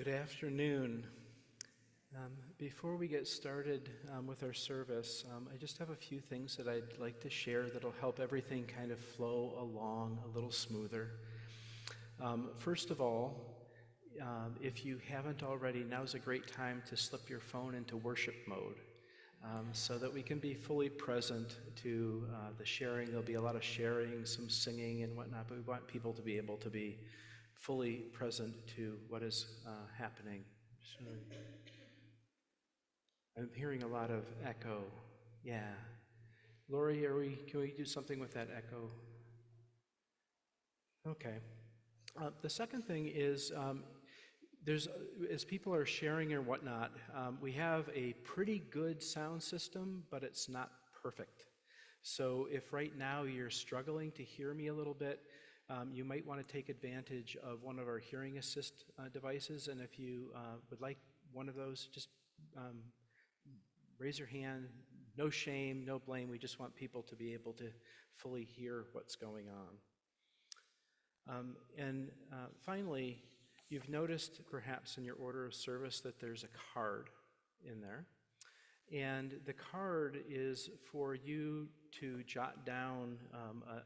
Good afternoon. Before we get started with our service, I just have a few things that I'd like to share that'll help everything kind of flow along a little smoother. First of all, if you haven't already, now's a great time to slip your phone into worship mode so that we can be fully present to the sharing. There'll be a lot of sharing, some singing and whatnot, but we want people to be able to be fully present to what is happening. I'm hearing a lot of echo. Yeah. Lori, can we do something with that echo? Okay. The second thing is, as people are sharing or whatnot, we have a pretty good sound system, but it's not perfect. So if right now you're struggling to hear me a little bit, you might want to take advantage of one of our hearing assist devices, and if you would like one of those, just raise your hand. No shame, no blame. We just want people to be able to fully hear what's going on. Finally, you've noticed perhaps in your order of service that there's a card in there. And the card is for you to jot down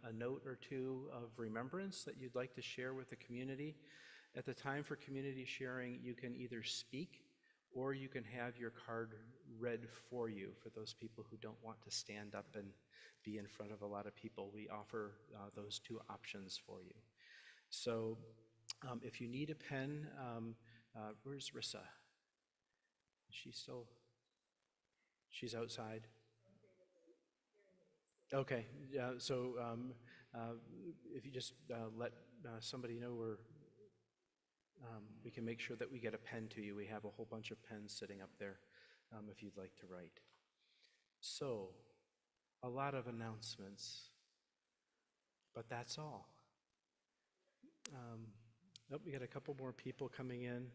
a note or two of remembrance that you'd like to share with the community. At the time for community sharing, you can either speak or you can have your card read for you for those people who don't want to stand up and be in front of a lot of people. We offer those two options for you. So if you need a pen, where's Rissa? She's outside? Okay, yeah, so if you just let somebody know we can make sure that we get a pen to you. We have a whole bunch of pens sitting up there if you'd like to write. So, a lot of announcements, but that's all. We got a couple more people coming in.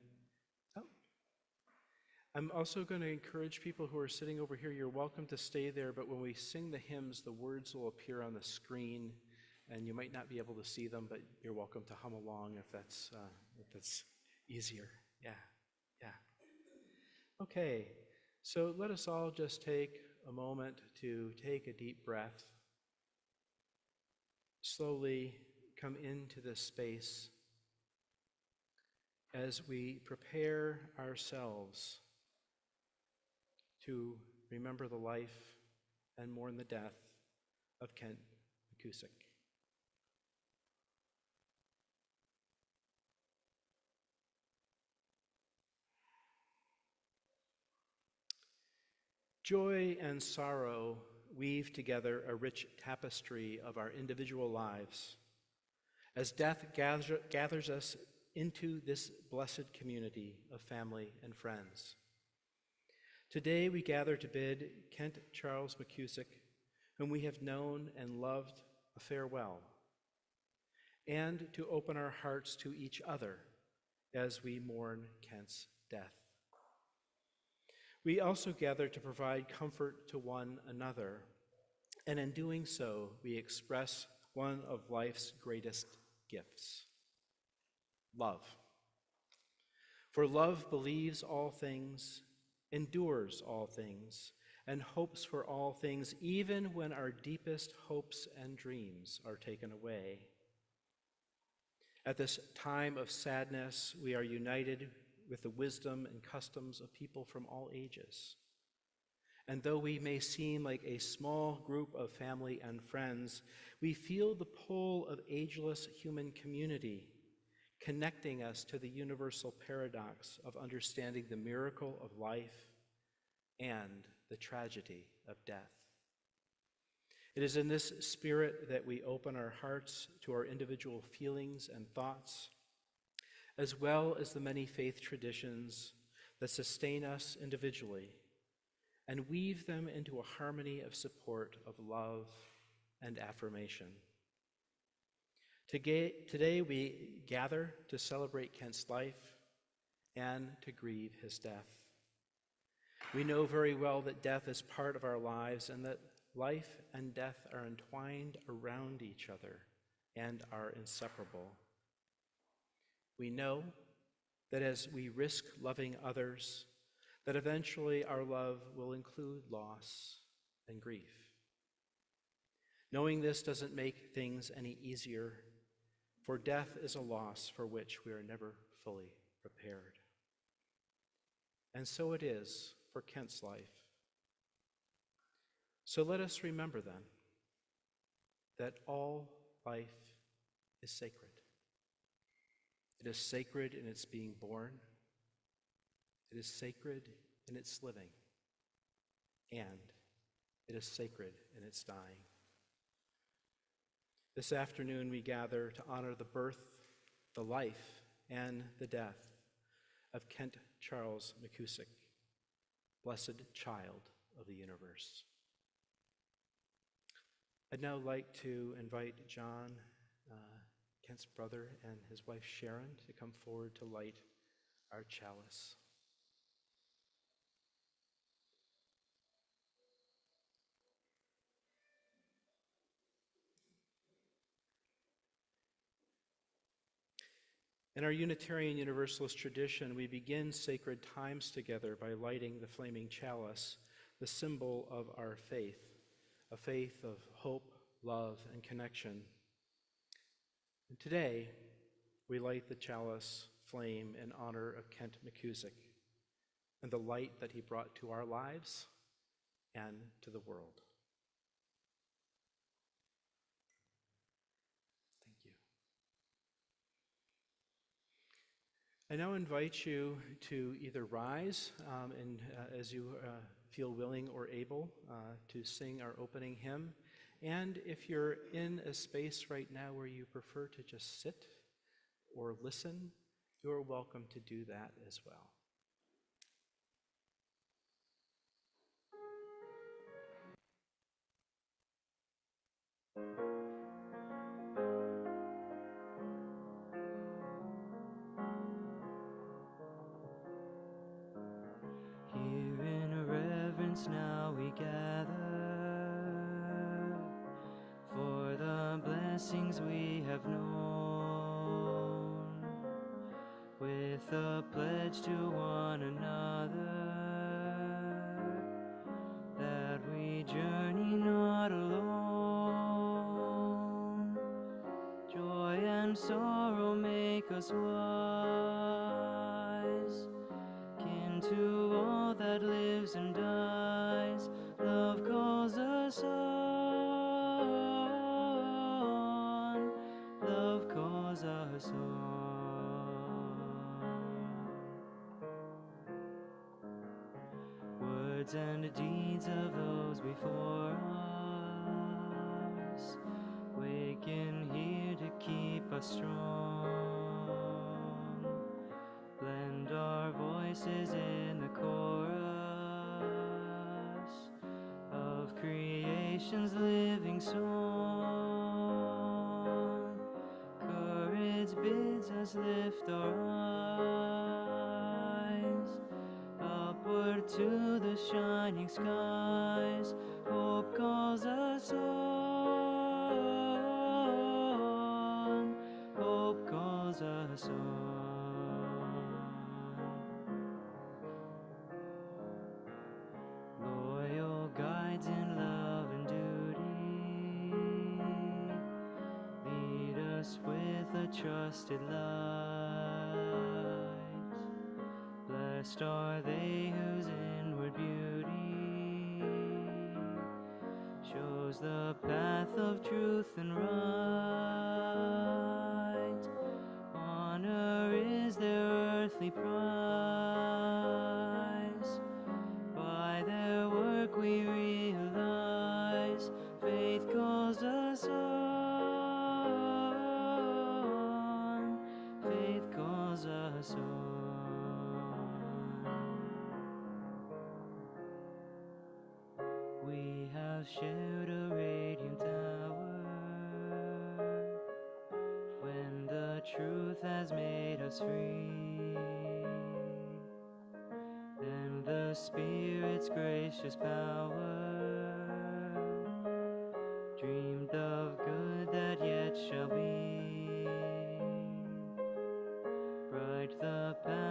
I'm also going to encourage people who are sitting over here, you're welcome to stay there, but when we sing the hymns, the words will appear on the screen, and you might not be able to see them, but you're welcome to hum along if that's easier. Yeah. Okay, so let us all just take a moment to take a deep breath. Slowly come into this space as we prepare ourselves to remember the life and mourn the death of Kent McKusick. Joy and sorrow weave together a rich tapestry of our individual lives as death gathers us into this blessed community of family and friends. Today we gather to bid Kent Charles McKusick, whom we have known and loved, a farewell, and to open our hearts to each other as we mourn Kent's death. We also gather to provide comfort to one another, and in doing so, we express one of life's greatest gifts: love. For love believes all things, endures all things, and hopes for all things, even when our deepest hopes and dreams are taken away. At this time of sadness, we are united with the wisdom and customs of people from all ages. And though we may seem like a small group of family and friends, we feel the pull of ageless human community, connecting us to the universal paradox of understanding the miracle of life and the tragedy of death. It is in this spirit that we open our hearts to our individual feelings and thoughts, as well as the many faith traditions that sustain us individually, and weave them into a harmony of support, of love, and affirmation. Today we gather to celebrate Kent's life and to grieve his death. We know very well that death is part of our lives and that life and death are entwined around each other and are inseparable. We know that as we risk loving others, that eventually our love will include loss and grief. Knowing this doesn't make things any easier, for death is a loss for which we are never fully prepared. And so it is for Kent's life. So let us remember then that all life is sacred. It is sacred in its being born. It is sacred in its living. And it is sacred in its dying. This afternoon we gather to honor the birth, the life, and the death of Kent Charles McKusick, blessed child of the universe. I'd now like to invite John, Kent's brother, and his wife Sharon to come forward to light our chalice. In our Unitarian Universalist tradition, we begin sacred times together by lighting the flaming chalice, the symbol of our faith, a faith of hope, love, and connection. And today, we light the chalice flame in honor of Kent McKusick and the light that he brought to our lives and to the world. Thank you. I now invite you to either rise as you feel willing or able to sing our opening hymn. And if you're in a space right now where you prefer to just sit or listen, you're welcome to do that as well. Here in reverence now we gather for the blessings we have known, with a pledge to one another that we journey not alone. Joy and sorrow make us wise, kin to all that lives and dies. Love calls us on, love calls us on. Words and deeds of those before us waken here to keep us strong. Blend our voices in the chorus of creation's living song. Courage bids us lift our eyes upward to the shining skies. Hope calls us on, hope calls us on. Loyal guides in love and duty, lead us with a trusted light. Blessed are they whose inward beauty shows the path of truth and right. Honor is their earthly prize. By their work we realize faith calls us on, faith calls us on. We have shared a radiant hour when the truth has made us free. Then the Spirit's gracious power dreamed of good that yet shall be. Bright the path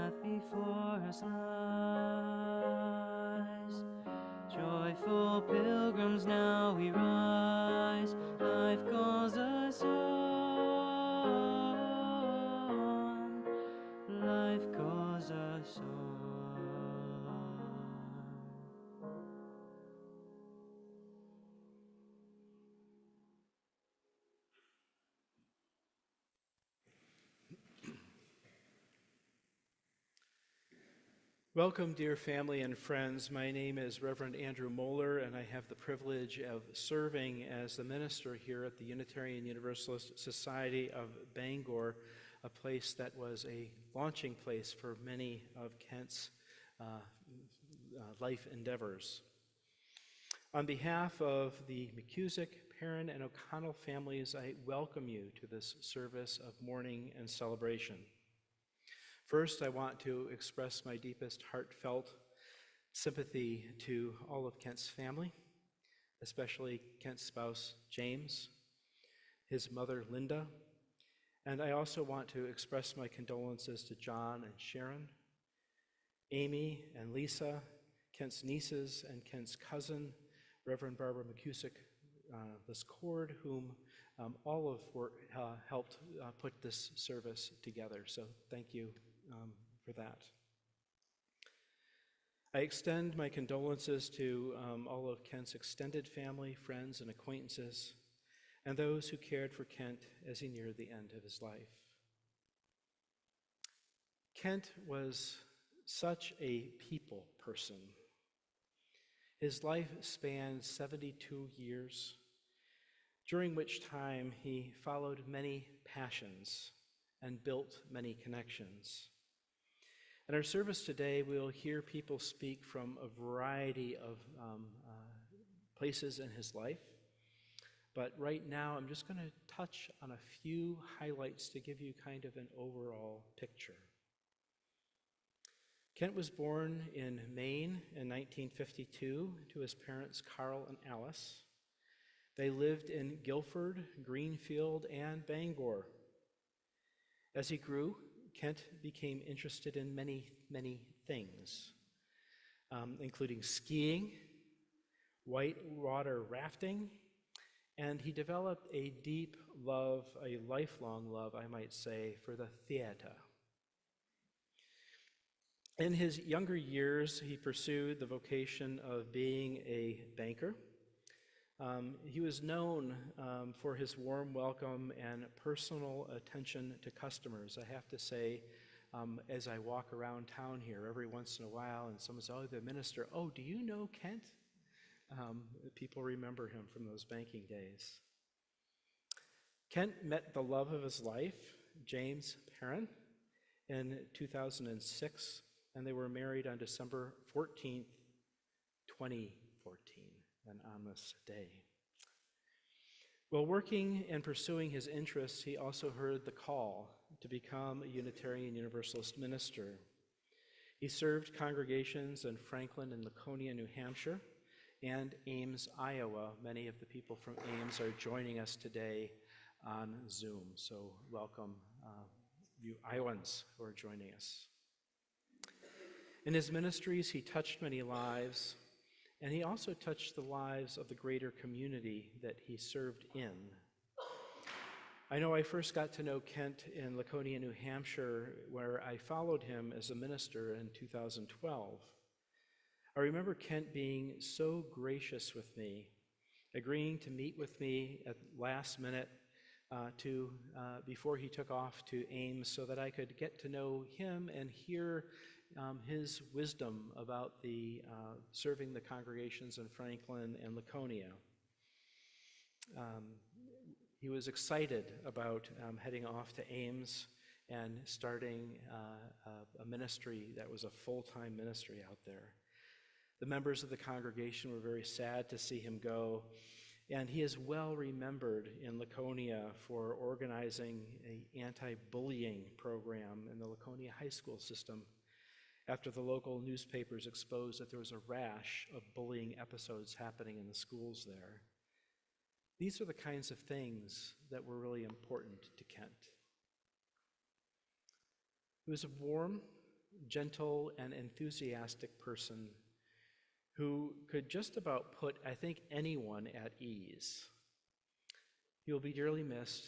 faithful pilgrims now we rise. Life calls us on. Life calls us on. Welcome, dear family and friends. My name is Reverend Andrew Moeller, and I have the privilege of serving as the minister here at the Unitarian Universalist Society of Bangor, a place that was a launching place for many of Kent's life endeavors. On behalf of the McKusick, Perrin, and O'Connell families, I welcome you to this service of mourning and celebration. First, I want to express my deepest heartfelt sympathy to all of Kent's family, especially Kent's spouse, James, his mother, Linda, and I also want to express my condolences to John and Sharon, Amy and Lisa, Kent's nieces, and Kent's cousin, Reverend Barbara McKusick, Liscord, whom all of helped put this service together. So thank you for that. I extend my condolences to all of Kent's extended family, friends, and acquaintances, and those who cared for Kent as he neared the end of his life. Kent was such a people person. His life spanned 72 years, during which time he followed many passions and built many connections. In our service today, we'll hear people speak from a variety of places in his life. But right now, I'm just going to touch on a few highlights to give you kind of an overall picture. Kent was born in Maine in 1952 to his parents, Carl and Alice. They lived in Guilford, Greenfield, and Bangor. As he grew, Kent became interested in many, many things, including skiing, whitewater rafting, and he developed a deep love, a lifelong love, I might say, for the theater. In his younger years, he pursued the vocation of being a banker. He was known for his warm welcome and personal attention to customers. I have to say, as I walk around town here every once in a while and someone says, "Oh, the minister, oh, do you know Kent?" People remember him from those banking days. Kent met the love of his life, James Perrin, in 2006, and they were married on December 14th, 2014, an ominous day. While working and pursuing his interests, he also heard the call to become a Unitarian Universalist minister. He served congregations in Franklin and Laconia, New Hampshire, and Ames, Iowa. Many of the people from Ames are joining us today on Zoom, so welcome you Iowans who are joining us. In his ministries, he touched many lives, and he also touched the lives of the greater community that he served in. I know I first got to know Kent in Laconia, New Hampshire, where I followed him as a minister in 2012. I remember Kent being so gracious with me, agreeing to meet with me at last minute before he took off to Ames so that I could get to know him and hear his wisdom about serving the congregations in Franklin and Laconia. He was excited about heading off to Ames and starting a ministry that was a full-time ministry out there. The members of the congregation were very sad to see him go, and he is well remembered in Laconia for organizing an anti-bullying program in the Laconia high school system after the local newspapers exposed that there was a rash of bullying episodes happening in the schools there. These are the kinds of things that were really important to Kent. He was a warm, gentle, and enthusiastic person who could just about put, I think, anyone at ease. He will be dearly missed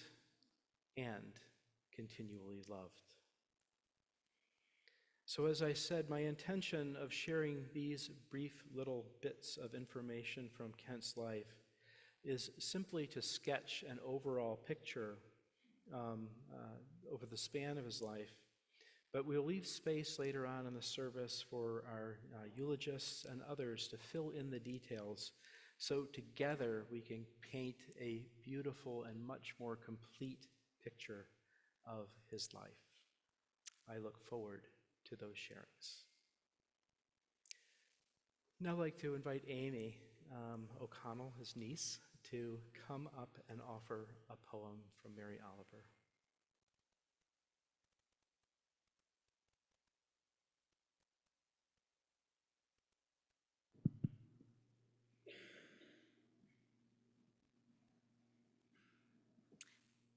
and continually loved. So as I said, my intention of sharing these brief little bits of information from Kent's life is simply to sketch an overall picture over the span of his life. But we'll leave space later on in the service for our eulogists and others to fill in the details, so together we can paint a beautiful and much more complete picture of his life. I look forward to those sharings. Now I'd like to invite Amy O'Connell, his niece, to come up and offer a poem from Mary Oliver.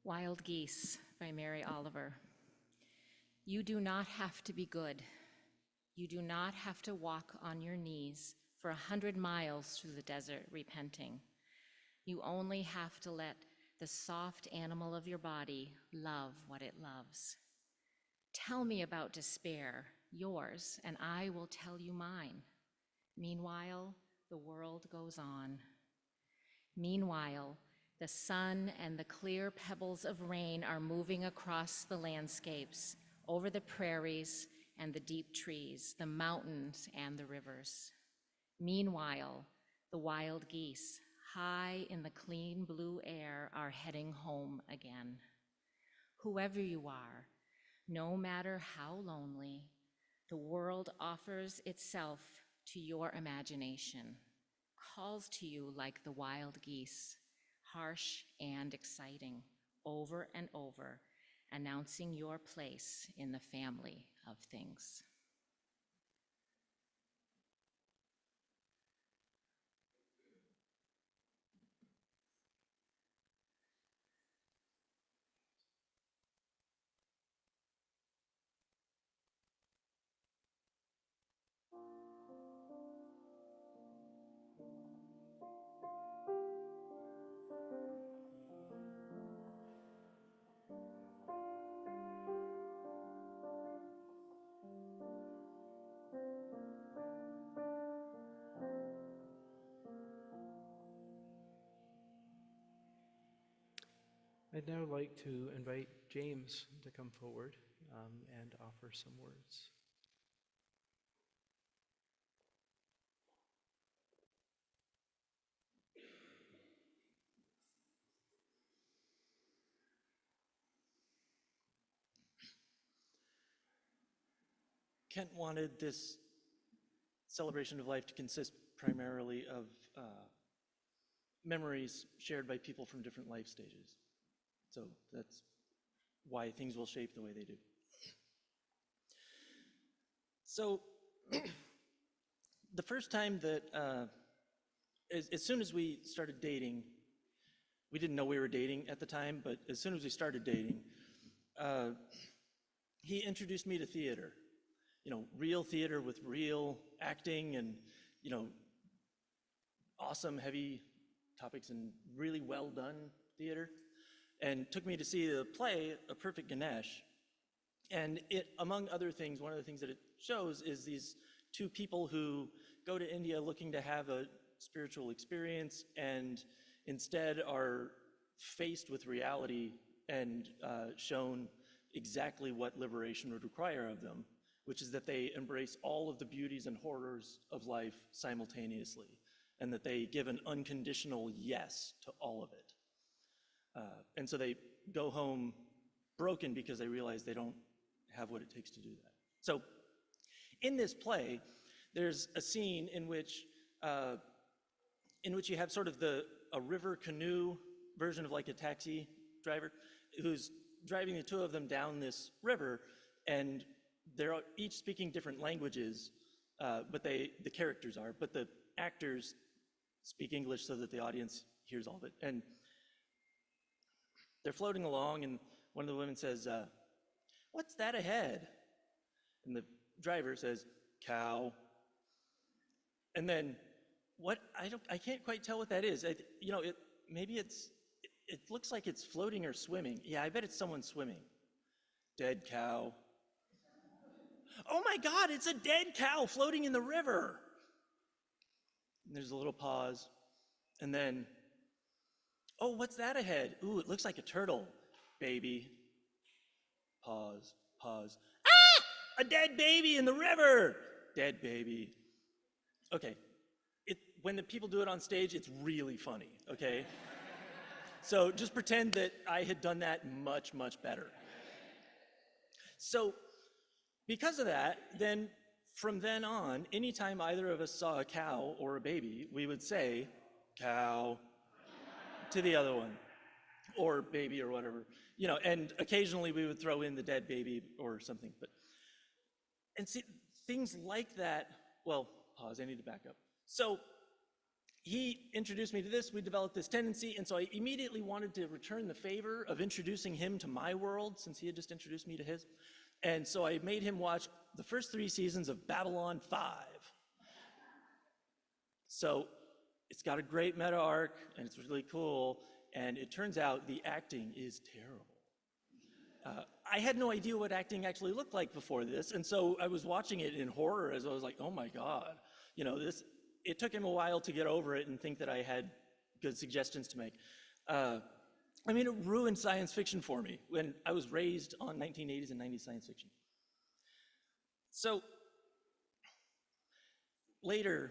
Wild Geese by Mary Oliver. You do not have to be good. You do not have to walk on your knees for 100 miles through the desert repenting. You only have to let the soft animal of your body love what it loves. Tell me about despair, yours, and I will tell you mine. Meanwhile, the world goes on. Meanwhile, the sun and the clear pebbles of rain are moving across the landscapes, over the prairies and the deep trees, the mountains and the rivers. Meanwhile, the wild geese, high in the clean blue air, are heading home again. Whoever you are, no matter how lonely, the world offers itself to your imagination, calls to you like the wild geese, harsh and exciting, over and over, announcing your place in the family of things. I'd now like to invite James to come forward and offer some words. Kent wanted this celebration of life to consist primarily of memories shared by people from different life stages. So that's why things will shape the way they do. So the first time that, as soon as we started dating, we didn't know we were dating at the time, but as soon as we started dating, he introduced me to theater. You know, real theater with real acting and, you know, awesome, heavy topics and really well done theater, and took me to see the play, A Perfect Ganesh. And it, among other things, one of the things that it shows is these two people who go to India looking to have a spiritual experience and instead are faced with reality and shown exactly what liberation would require of them, which is that they embrace all of the beauties and horrors of life simultaneously, and that they give an unconditional yes to all of it. And so they go home broken because they realize they don't have what it takes to do that. So in this play, there's a scene in which you have sort of a river canoe version of like a taxi driver who's driving the two of them down this river, and they're each speaking different languages, but the characters are, but the actors speak English so that the audience hears all of it. And they're floating along, and one of the women says, "What's that ahead?" And the driver says, "Cow." And then what, I can't quite tell what that is. Maybe it looks like it's floating or swimming. Yeah, I bet it's someone swimming. Dead cow. Oh my God, it's a dead cow floating in the river. And there's a little pause. And then, oh, what's that ahead? Ooh, it looks like a turtle. Baby. Pause, pause. Ah! A dead baby in the river! Dead baby. Okay, when the people do it on stage, it's really funny, okay? So just pretend that I had done that much, much better. So because of that, then from then on, anytime either of us saw a cow or a baby, we would say, cow, to the other one, or baby or whatever. And occasionally we would throw in the dead baby or something. And see, things like that, well, pause, I need to back up. So he introduced me to this, we developed this tendency, and so I immediately wanted to return the favor of introducing him to my world, since he had just introduced me to his. And so I made him watch the first 3 seasons of Babylon 5. So it's got a great meta arc, and it's really cool, and it turns out the acting is terrible. I had no idea what acting actually looked like before this, and so I was watching it in horror as I was like, oh my God. It took him a while to get over it and think that I had good suggestions to make. It ruined science fiction for me when I was raised on 1980s and 90s science fiction. So later,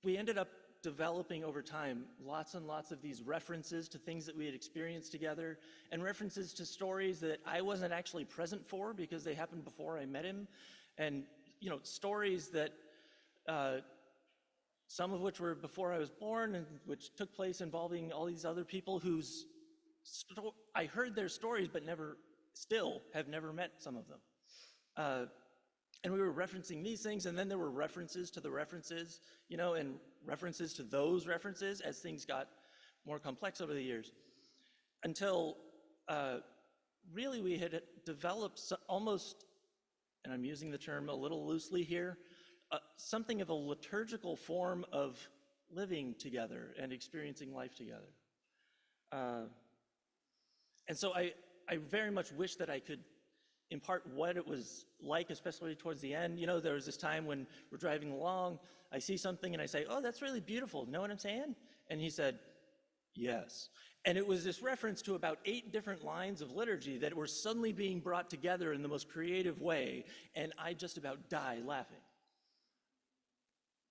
we ended up developing over time lots and lots of these references to things that we had experienced together, and references to stories that I wasn't actually present for because they happened before I met him, and stories that some of which were before I was born, and which took place involving all these other people whose I heard their stories but still have never met some of them. And we were referencing these things, and then there were references to the references, and references to those references as things got more complex over the years. Until really we had developed almost, and I'm using the term a little loosely here, something of a liturgical form of living together and experiencing life together. And so I very much wish that I could impart what it was like, especially towards the end. There was this time when we're driving along, I see something and I say, oh, that's really beautiful. Know what I'm saying? And he said, yes. And it was this reference to about 8 different lines of liturgy that were suddenly being brought together in the most creative way, and I just about died laughing.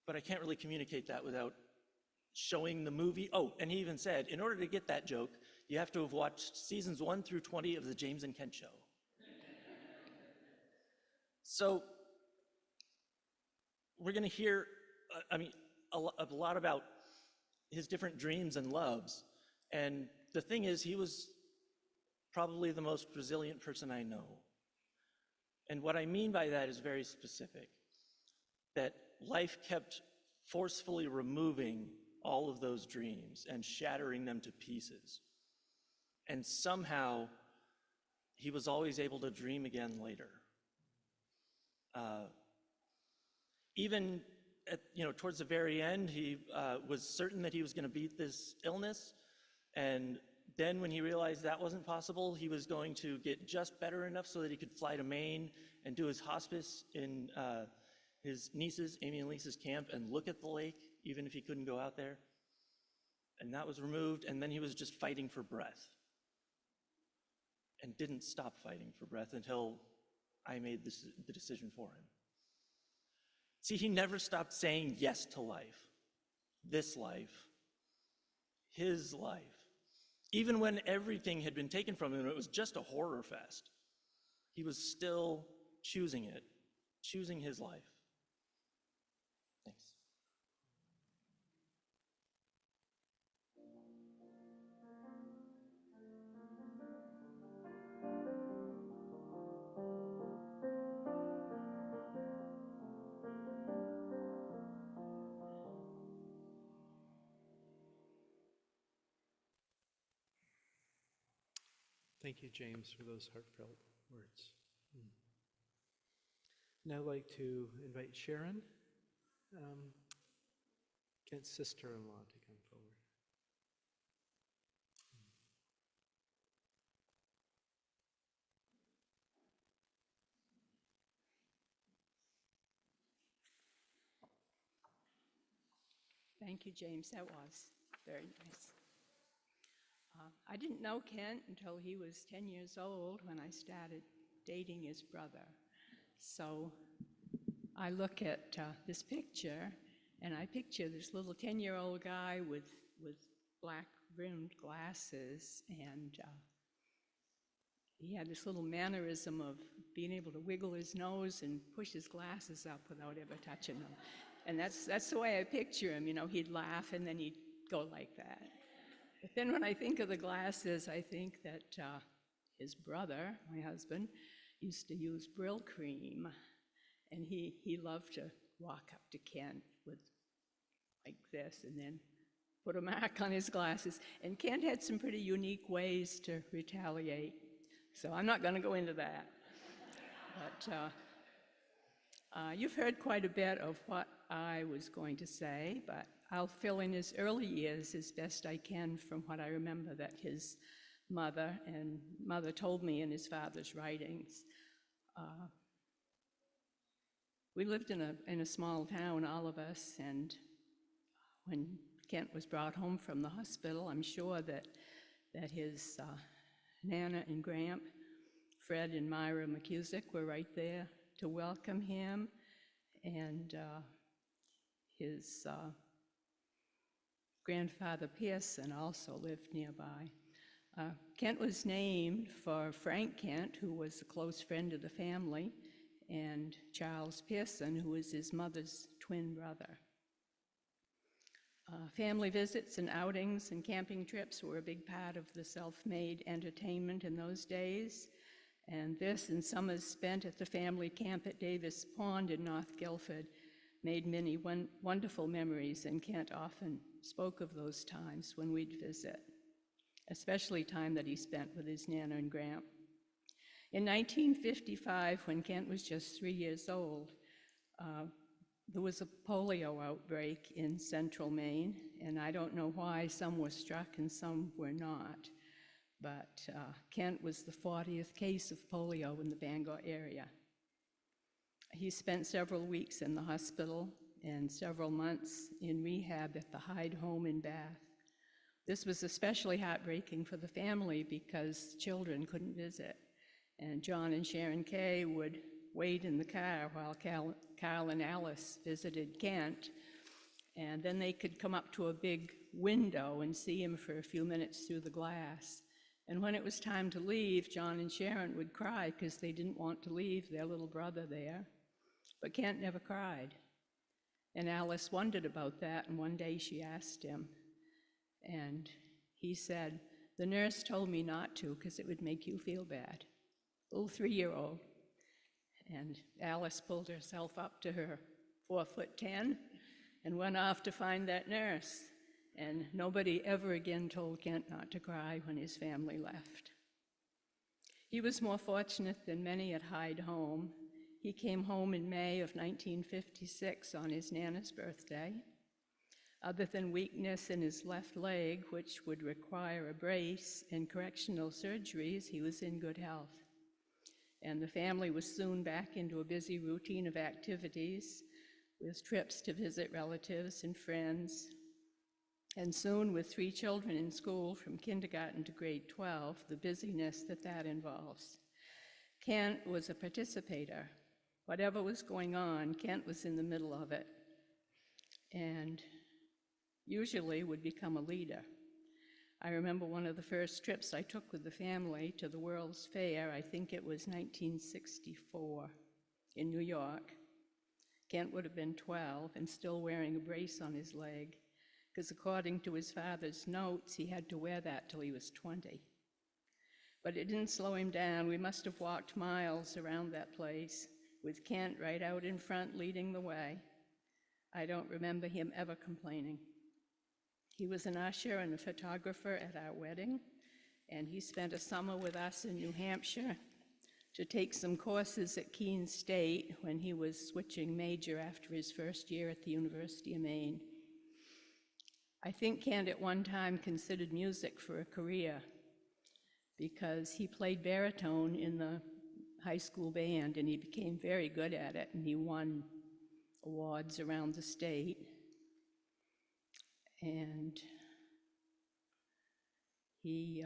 But I can't really communicate that without showing the movie. Oh, and he even said, in order to get that joke, you have to have watched seasons 1 through 20 of the James and Kent Show. So we're going to hear, a lot about his different dreams and loves. And the thing is, he was probably the most resilient person I know. And what I mean by that is very specific, that life kept forcefully removing all of those dreams and shattering them to pieces. And somehow, he was always able to dream again later. Even towards the very end, he was certain that he was going to beat this illness. And then when he realized that wasn't possible, he was going to get just better enough so that he could fly to Maine and do his hospice in his niece's, Amy and Lisa's camp, and look at the lake, even if he couldn't go out there. And that was removed, and then he was just fighting for breath. And didn't stop fighting for breath until I made the decision for him. See, he never stopped saying yes to life, this life, his life. Even when everything had been taken from him and it was just a horror fest, he was still choosing it, choosing his life. Thanks. Thank you, James, for those heartfelt words. Now I'd like to invite Sharon, Kent's sister-in-law, to come forward. Thank you, James. That was very nice. I didn't know Kent until he was 10 years old when I started dating his brother. So I look at this picture, and I picture this little 10-year-old guy with black-rimmed glasses, and he had this little mannerism of being able to wiggle his nose and push his glasses up without ever touching them. And that's the way I picture him. You know, he'd laugh and then he'd go like that. But then when I think of the glasses, I think that his brother, my husband, used to use Brill cream, and he loved to walk up to Kent with like this and then put a mark on his glasses. And Kent had some pretty unique ways to retaliate, so I'm not going to go into that. But you've heard quite a bit of what I was going to say, but I'll fill in his early years as best I can from what I remember that his mother told me in his father's writings. We lived in a small town, all of us, and when Kent was brought home from the hospital, I'm sure that his Nana and Gramp, Fred and Myra McKusick, were right there to welcome him, and his grandfather Pearson also lived nearby. Kent was named for Frank Kent, who was a close friend of the family, and Charles Pearson, who was his mother's twin brother. Family visits and outings and camping trips were a big part of the self-made entertainment in those days, and this and summers spent at the family camp at Davis Pond in North Guilford made many wonderful memories, and Kent often spoke of those times when we'd visit, especially time that he spent with his Nana and Gramp. In 1955, when Kent was just 3 years old, there was a polio outbreak in central Maine, and I don't know why some were struck and some were not, but Kent was the 40th case of polio in the Bangor area. He spent several weeks in the hospital and several months in rehab at the Hyde home in Bath. This was especially heartbreaking for the family because children couldn't visit, and John and Sharon Kay would wait in the car while Carl and Alice visited Kent, and then they could come up to a big window and see him for a few minutes through the glass. And when it was time to leave, John and Sharon would cry because they didn't want to leave their little brother there. But Kent never cried. And Alice wondered about that, and one day she asked him, and he said, "The nurse told me not to because it would make you feel bad." Little 3-year-old. And Alice pulled herself up to her 4'10" and went off to find that nurse. And nobody ever again told Kent not to cry when his family left. He was more fortunate than many at Hyde home. He came home in May of 1956 on his Nana's birthday. Other than weakness in his left leg, which would require a brace and correctional surgeries, he was in good health. And the family was soon back into a busy routine of activities with trips to visit relatives and friends. And soon, with 3 children in school from kindergarten to grade 12, the busyness that involves. Kent was a participator. Whatever was going on, Kent was in the middle of it, and usually would become a leader. I remember one of the first trips I took with the family to the World's Fair. I think it was 1964 in New York. Kent would have been 12 and still wearing a brace on his leg, because according to his father's notes, he had to wear that till he was 20. But it didn't slow him down. We must have walked miles around that place, with Kent right out in front leading the way. I don't remember him ever complaining. He was an usher and a photographer at our wedding, and he spent a summer with us in New Hampshire to take some courses at Keene State when he was switching major after his first year at the University of Maine. I think Kent at one time considered music for a career because he played baritone in the high school band and he became very good at it, and he won awards around the state. And he,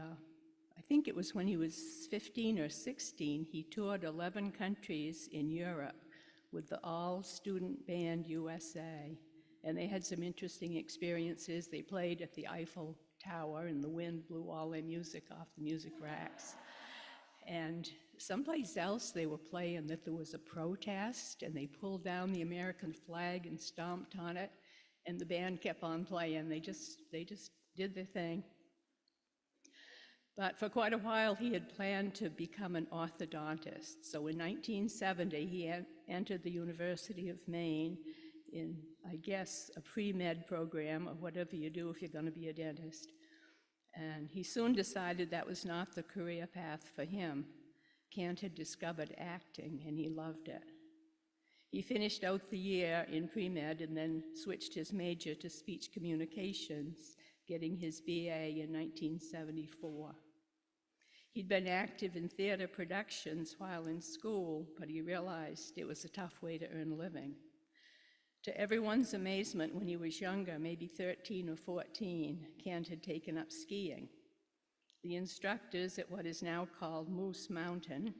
I think it was when he was 15 or 16, he toured 11 countries in Europe with the All-Student Band USA. And they had some interesting experiences. They played at the Eiffel Tower, and the wind blew all their music off the music racks. And someplace else they were playing that there was a protest, and they pulled down the American flag and stomped on it, and the band kept on playing. They just did their thing. But for quite a while, he had planned to become an orthodontist. So in 1970, he entered the University of Maine in, I guess, a pre-med program of whatever you do if you're going to be a dentist. And he soon decided that was not the career path for him. Kent had discovered acting, and he loved it. He finished out the year in pre-med and then switched his major to speech communications, getting his BA in 1974. He'd been active in theater productions while in school, but he realized it was a tough way to earn a living. To everyone's amazement, when he was younger, maybe 13 or 14, Kent had taken up skiing. The instructors at what is now called Moose Mountain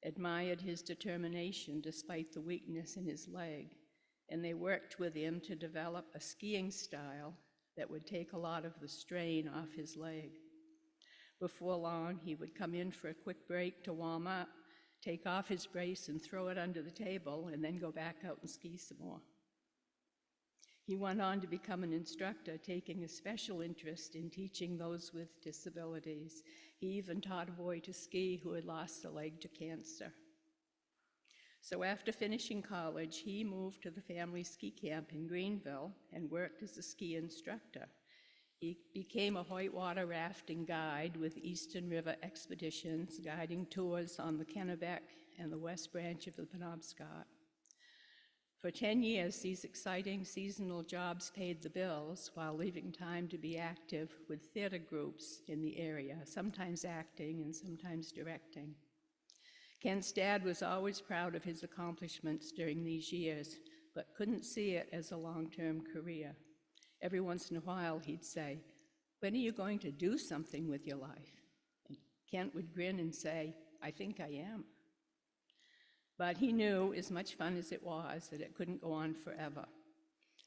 admired his determination despite the weakness in his leg, and they worked with him to develop a skiing style that would take a lot of the strain off his leg. Before long, he would come in for a quick break to warm up, take off his brace and throw it under the table, and then go back out and ski some more. He went on to become an instructor, taking a special interest in teaching those with disabilities. He even taught a boy to ski who had lost a leg to cancer. So after finishing college, he moved to the family ski camp in Greenville and worked as a ski instructor. He became a whitewater rafting guide with Eastern River Expeditions, guiding tours on the Kennebec and the West Branch of the Penobscot. For 10 years, these exciting seasonal jobs paid the bills while leaving time to be active with theater groups in the area, sometimes acting and sometimes directing. Kent's dad was always proud of his accomplishments during these years, but couldn't see it as a long-term career. Every once in a while, he'd say, "When are you going to do something with your life?" And Kent would grin and say, "I think I am." But he knew, as much fun as it was, that it couldn't go on forever.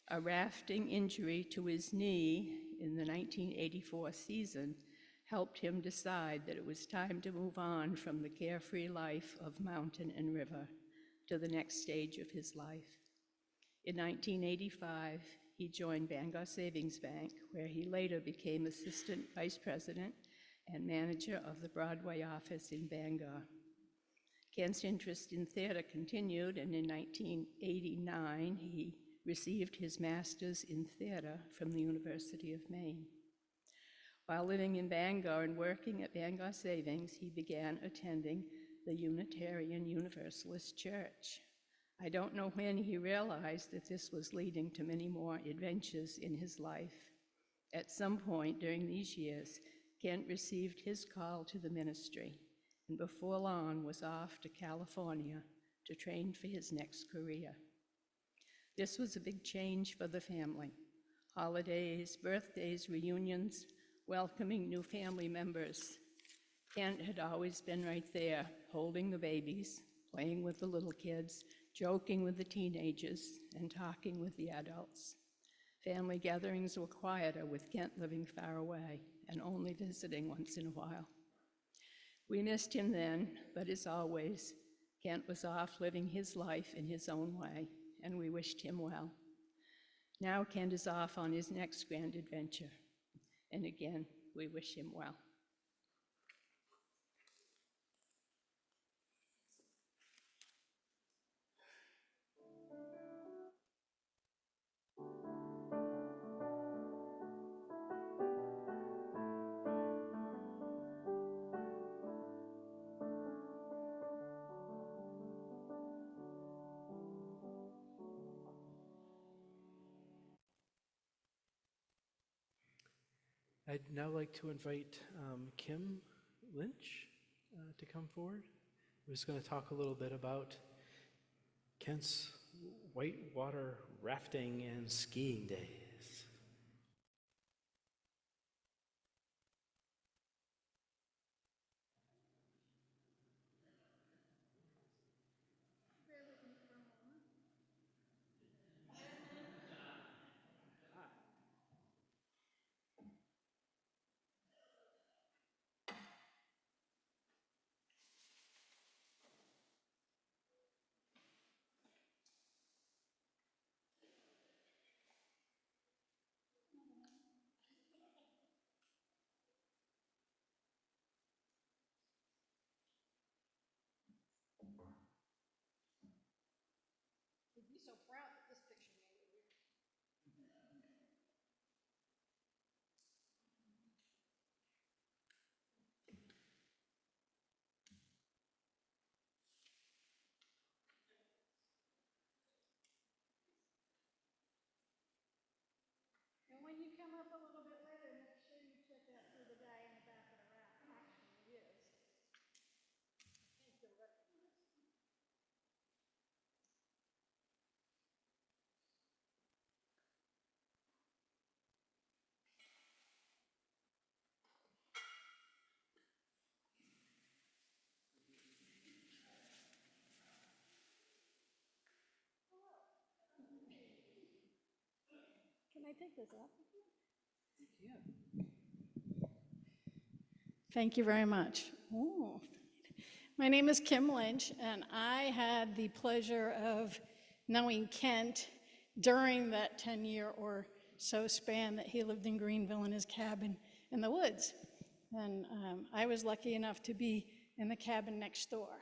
A rafting injury to his knee in the 1984 season helped him decide that it was time to move on from the carefree life of mountain and river to the next stage of his life. In 1985, he joined Bangor Savings Bank, where he later became assistant vice president and manager of the Broadway office in Bangor. Kent's interest in theater continued, and in 1989, he received his master's in theater from the University of Maine. While living in Bangor and working at Bangor Savings, he began attending the Unitarian Universalist Church. I don't know when he realized that this was leading to many more adventures in his life. At some point during these years, Kent received his call to the ministry, and before long was off to California to train for his next career. This was a big change for the family. Holidays, birthdays, reunions, welcoming new family members. Kent had always been right there, holding the babies, playing with the little kids, joking with the teenagers, and talking with the adults. Family gatherings were quieter, with Kent living far away and only visiting once in a while. We missed him then, but as always, Kent was off living his life in his own way, and we wished him well. Now Kent is off on his next grand adventure, and again, we wish him well. I'd now like to invite Kim Lynch to come forward. Who's going to talk a little bit about Kent's whitewater rafting and skiing days. And when you come up a little bit later, make sure you check out who the guy in the back of the raft actually is. I think you'll recognize him. Can I take this off? You can. Thank you very much. Ooh. My name is Kim Lynch, and I had the pleasure of knowing Kent during that 10-year or so span that he lived in Greenville in his cabin in the woods. And I was lucky enough to be in the cabin next door.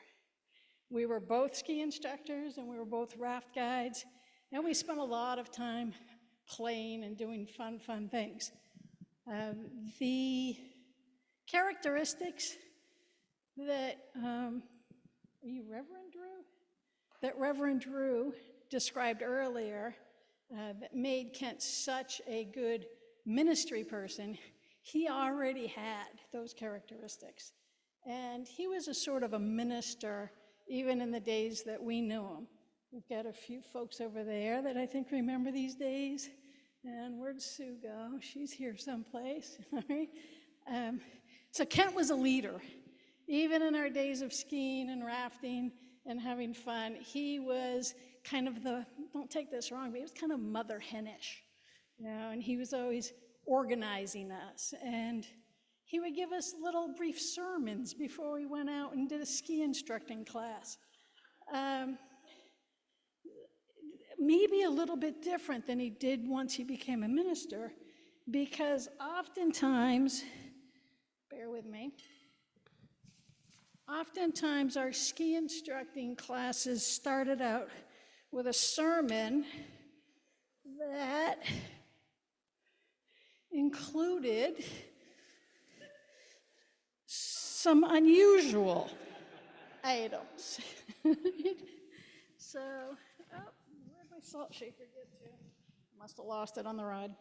We were both ski instructors, and we were both raft guides, and we spent a lot of time playing and doing fun things. The characteristics that, are you Reverend Drew? That Reverend Drew described earlier that made Kent such a good ministry person, he already had those characteristics. And he was a sort of a minister even in the days that we knew him. We've got a few folks over there that I think remember these days. And where'd Sue go? She's here someplace. All right. So Kent was a leader. Even in our days of skiing and rafting and having fun, he was kind of the, don't take this wrong, but he was kind of mother henish, you know, and he was always organizing us. And he would give us little brief sermons before we went out and did a ski instructing class. Maybe a little bit different than he did once he became a minister, because oftentimes, bear with me, oftentimes our ski instructing classes started out with a sermon that included some unusual items. So, where'd my salt shaker get to? Must have lost it on the ride.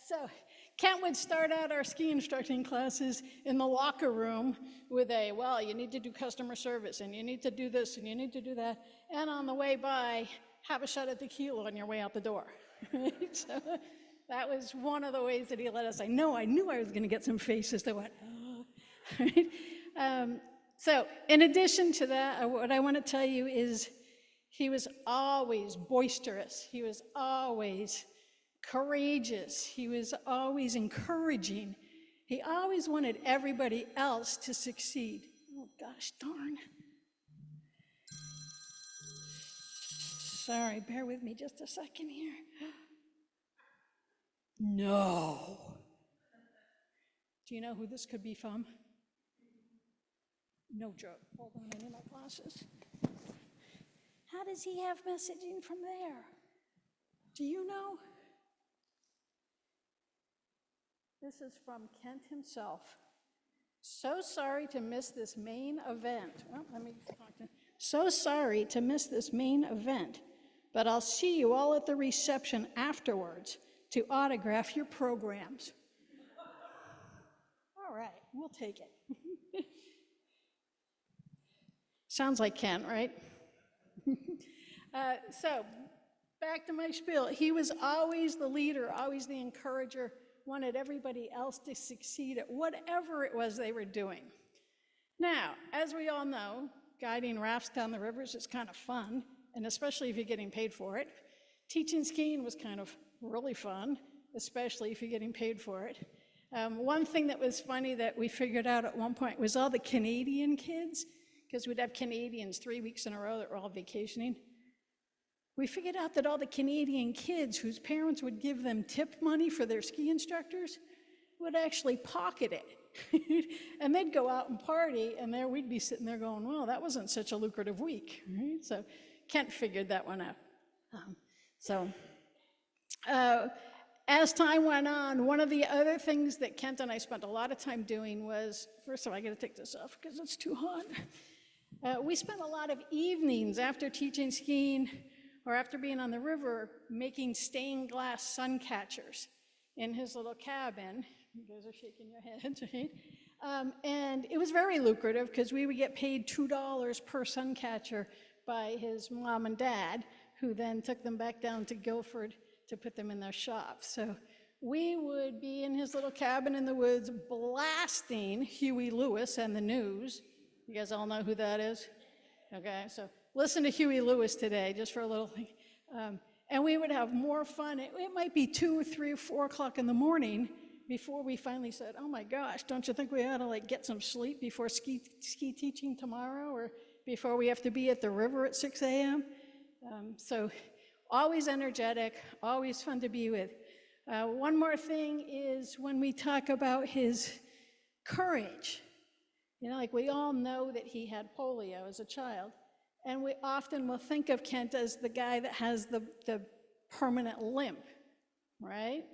So Kent would start out our ski instructing classes in the locker room with well, you need to do customer service, and you need to do this, and you need to do that, and on the way by, have a shot at tequila on your way out the door. So that was one of the ways that he let us. I knew I was going to get some faces that went, oh. So in addition to that, what I want to tell you is he was always boisterous. He was always courageous. He was always encouraging. He always wanted everybody else to succeed. Oh, gosh darn. Sorry, bear with me just a second here. No. Do you know who this could be from? No joke. Hold on, I need my glasses. How does he have messaging from there? Do you know? This is from Kent himself. So sorry to miss this Maine event. Well, so sorry to miss this Maine event, but I'll see you all at the reception afterwards to autograph your programs. All right, we'll take it. Sounds like Kent, right? So, back to my spiel. He was always the leader, always the encourager, wanted everybody else to succeed at whatever it was they were doing. Now, as we all know, guiding rafts down the rivers is kind of fun, and especially if you're getting paid for it. Teaching skiing was kind of really fun, especially if you're getting paid for it. One thing that was funny that we figured out at one point was all the Canadian kids, because we'd have Canadians 3 weeks in a row that were all vacationing. We figured out that all the Canadian kids whose parents would give them tip money for their ski instructors would actually pocket it. And they'd go out and party, and there we'd be sitting there going, well, that wasn't such a lucrative week. Right? So Kent figured that one out. As time went on, one of the other things that Kent and I spent a lot of time doing was, first of all, I gotta take this off because it's too hot. We spent a lot of evenings after teaching skiing or after being on the river making stained glass sun catchers in his little cabin. You guys are shaking your heads, right? And it was very lucrative because we would get paid $2 per sun catcher by his mom and dad, who then took them back down to Guilford to put them in their shop. So we would be in his little cabin in the woods blasting Huey Lewis and the News. You guys all know who that is? Okay, so listen to Huey Lewis today, just for a little thing. And we would have more fun. It might be 2 or 3 or 4 o'clock in the morning before we finally said, oh my gosh, don't you think we ought to like get some sleep before ski teaching tomorrow, or before we have to be at the river at 6 a.m.? So always energetic, always fun to be with. One more thing is when we talk about his courage. You know, like we all know that he had polio as a child, and we often will think of Kent as the guy that has the permanent limp, right?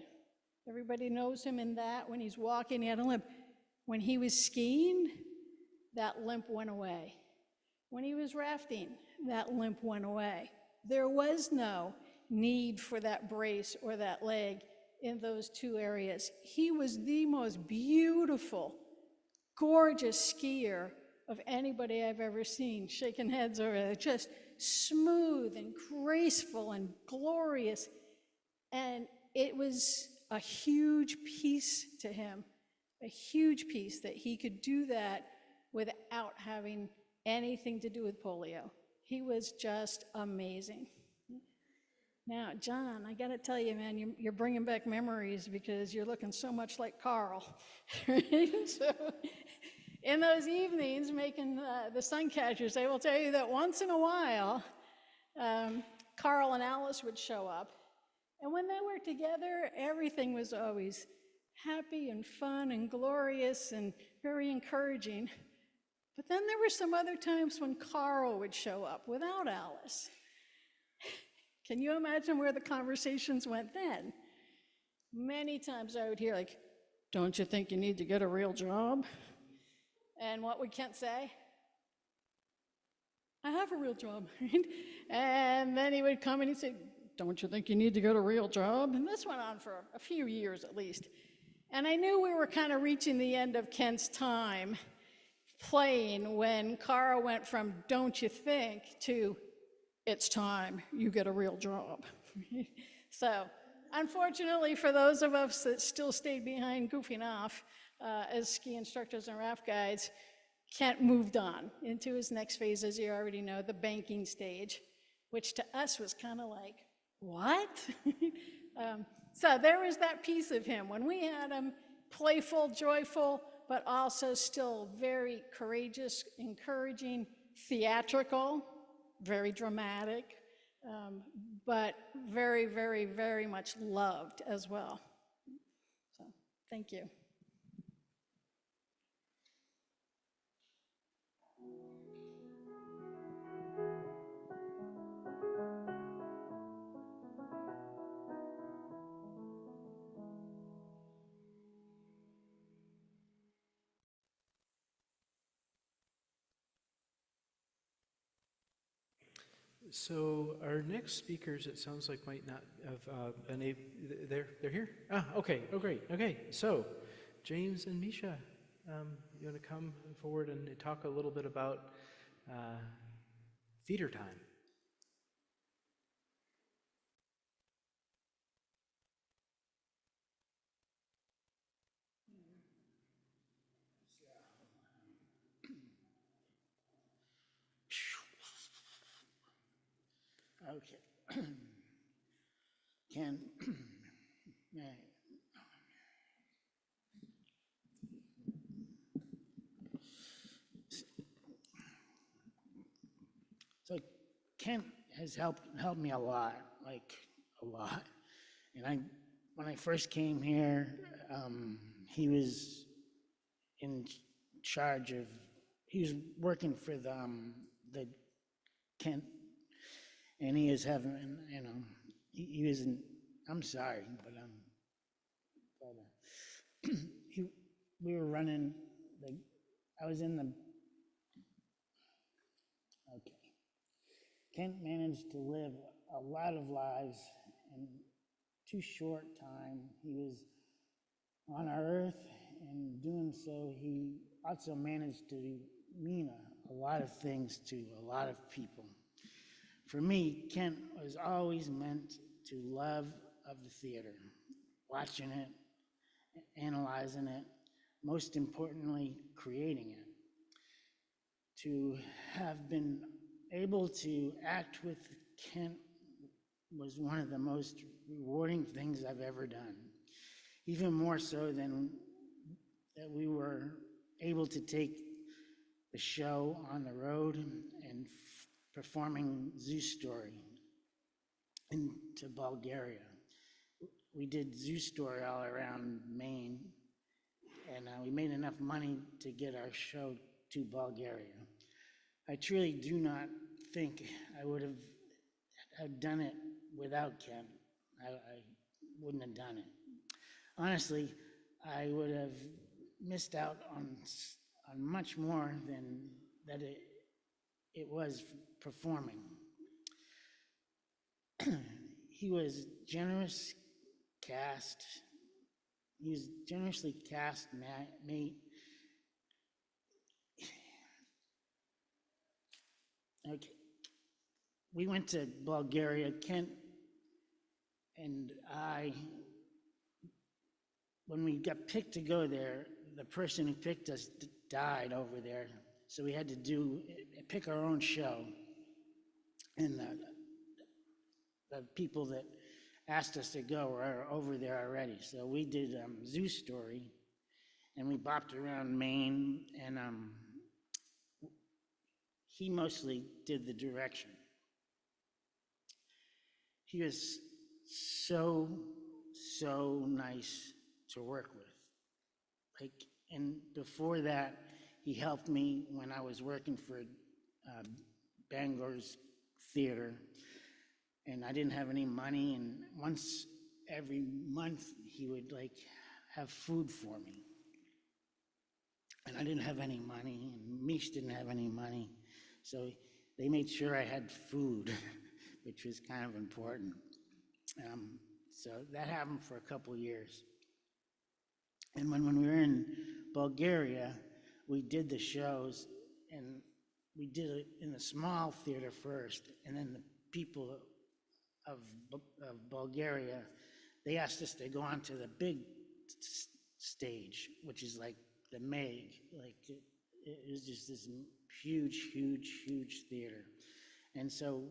Everybody knows him in that. When he's walking, he had a limp. When he was skiing, that limp went away. When he was rafting, that limp went away. There was no need for that brace or that leg in those 2 areas. He was the most beautiful, gorgeous skier of anybody I've ever seen, shaking heads over it, just smooth and graceful and glorious. And it was a huge piece to him, a huge piece that he could do that without having anything to do with polio. He was just amazing. Now, John, I gotta tell you, man, you're bringing back memories because you're looking so much like Carl. So, in those evenings making the sun catchers, I will tell you that once in a while, Carl and Alice would show up. And when they were together, everything was always happy and fun and glorious and very encouraging. But then there were some other times when Carl would show up without Alice. Can you imagine where the conversations went then? Many times I would hear like, don't you think you need to get a real job? And what would Kent say? I have a real job. And then he would come and he'd say, don't you think you need to get a real job? And this went on for a few years at least. And I knew we were kind of reaching the end of Kent's time playing when Carl went from don't you think to it's time you get a real job. So unfortunately for those of us that still stayed behind goofing off as ski instructors and raft guides, Kent moved on into his next phase, as you already know, the banking stage, which to us was kind of like, what? So there was that piece of him. When we had him, playful, joyful, but also still very courageous, encouraging, theatrical, very dramatic, but very, very, very much loved as well. So, thank you. So our next speakers, it sounds like, might not have been able, they're here? Ah, okay, oh great, okay. So, James and Misha, you want to come forward and talk a little bit about theater time? Okay. Can, so Kent has helped me a lot, like a lot. And when I first came here, he was in charge of, he was working for the Kent, and he was having, you know, he was in, I'm sorry, but we were running I was in the, okay. Kent managed to live a lot of lives in too short time. He was on our earth, and doing so, he also managed to mean a lot of things to a lot of people. For me, Kent was always meant to love of the theater, watching it, analyzing it, most importantly, creating it. To have been able to act with Kent was one of the most rewarding things I've ever done. Even more so than that we were able to take the show on the road and performing Zeus Story into Bulgaria. We did Zeus Story all around Maine, and we made enough money to get our show to Bulgaria. I truly do not think I would have done it without Ken. I wouldn't have done it. Honestly, I would have missed out on much more than that it was performing. He was generous cast. He was generously cast mate. Okay. We went to Bulgaria. Kent and I, when we got picked to go there, the person who picked us died over there. So we had to pick our own show. And the people that asked us to go were over there already. So we did Zeus Story, and we bopped around Maine, and he mostly did the direction. He was so nice to work with. And before that, he helped me when I was working for Bangor's theater, and I didn't have any money, and once every month he would have food for me. And I didn't have any money, and Mish didn't have any money, so they made sure I had food, which was kind of important. So that happened for a couple of years. And when we were in Bulgaria, we did the shows, and we did it in a small theater first, and then the people of Bulgaria, they asked us to go on to the big stage, which is like the Meg. It was just this huge theater. And so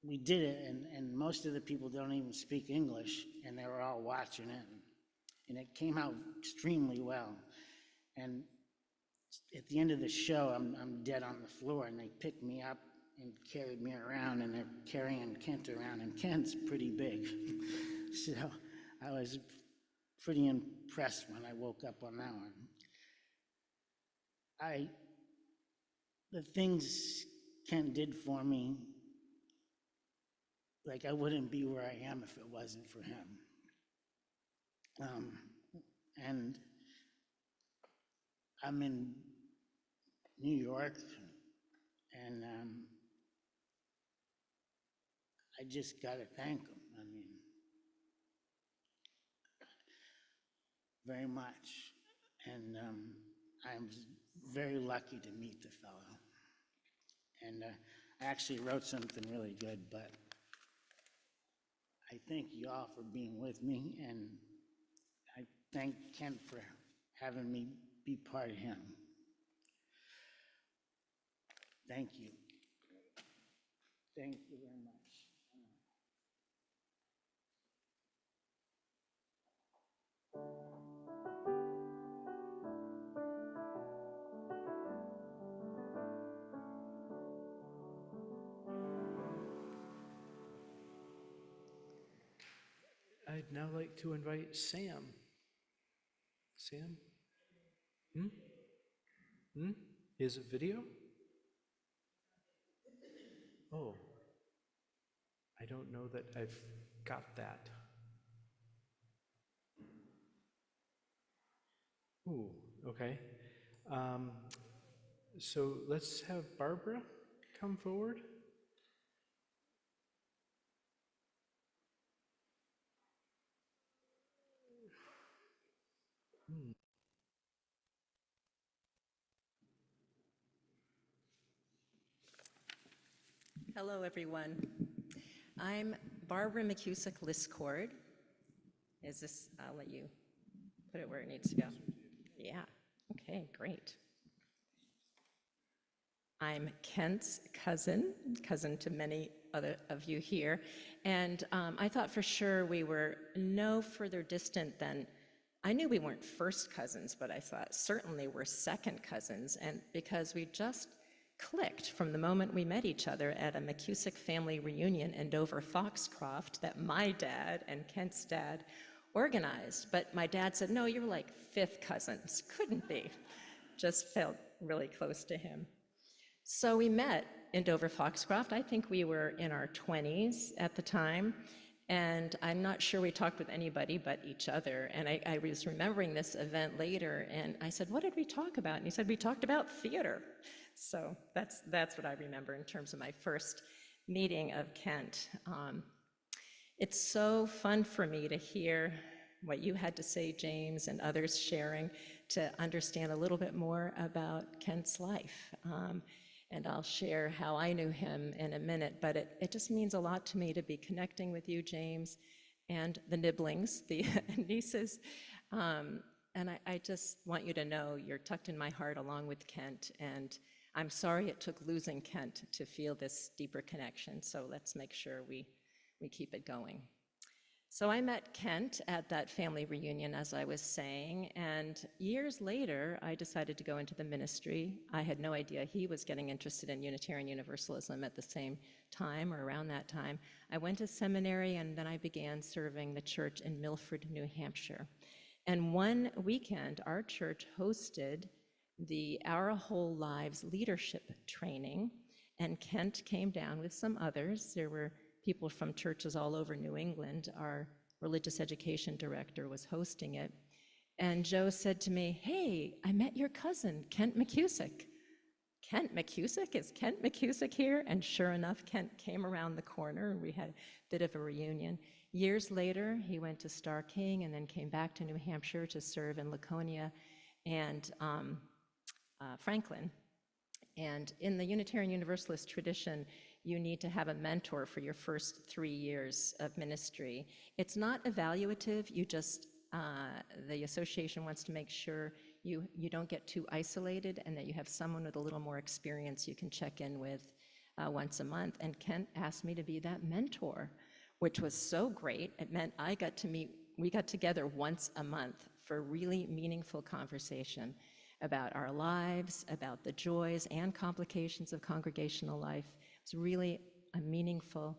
we did it, and most of the people don't even speak English, and they were all watching it, and it came out extremely well. And at the end of the show, I'm dead on the floor, and they picked me up and carried me around, and they're carrying Kent around, and Kent's pretty big. So I was pretty impressed when I woke up on that one. The things Kent did for me, I wouldn't be where I am if it wasn't for him. And I'm in New York, and I just gotta thank him. I mean, very much. And I'm very lucky to meet the fellow. And I actually wrote something really good, but I thank you all for being with me, and I thank Kent for having me be part of him. Thank you. Thank you very much. I'd now like to invite Sam. Sam? Is it video? Oh, I don't know that I've got that. Ooh, okay. So let's have Barbara come forward. Hello, everyone. I'm Barbara McKusick Liscord. Is this, I'll let you put it where it needs to go. Yeah, okay, great. I'm Kent's cousin to many other of you here, and I thought for sure we were no further distant than, I knew we weren't first cousins, but I thought certainly we're second cousins, and because we just clicked from the moment we met each other at a McKusick family reunion in Dover Foxcroft that my dad and Kent's dad organized. But my dad said, no, you're like fifth cousins. Couldn't be. Just felt really close to him. So we met in Dover Foxcroft. I think we were in our 20s at the time. And I'm not sure we talked with anybody but each other. And I was remembering this event later, and I said, what did we talk about? And he said, we talked about theater. So that's what I remember in terms of my first meeting of Kent. It's so fun for me to hear what you had to say, James, and others sharing, to understand a little bit more about Kent's life. And I'll share how I knew him in a minute, but it just means a lot to me to be connecting with you, James, and the Nibblings, the nieces. And I just want you to know you're tucked in my heart along with Kent, and I'm sorry it took losing Kent to feel this deeper connection, so let's make sure we keep it going. So I met Kent at that family reunion, as I was saying, and years later, I decided to go into the ministry. I had no idea he was getting interested in Unitarian Universalism at the same time or around that time. I went to seminary, and then I began serving the church in Milford, New Hampshire. And one weekend, our church hosted the Our Whole Lives leadership training, and Kent came down with some others. There were people from churches all over New England. Our religious education director was hosting it. And Joe said to me, hey, I met your cousin, Kent McKusick. Kent McKusick? Is Kent McKusick here? And sure enough, Kent came around the corner, and we had a bit of a reunion. Years later, he went to Star King and then came back to New Hampshire to serve in Laconia and Franklin. And in the Unitarian Universalist tradition, you need to have a mentor for your first 3 years of ministry. It's not evaluative, you just, the association wants to make sure you don't get too isolated and that you have someone with a little more experience you can check in with once a month. And Kent asked me to be that mentor, which was so great. It meant we got together once a month for really meaningful conversation about our lives, about the joys and complications of congregational life. It was really a meaningful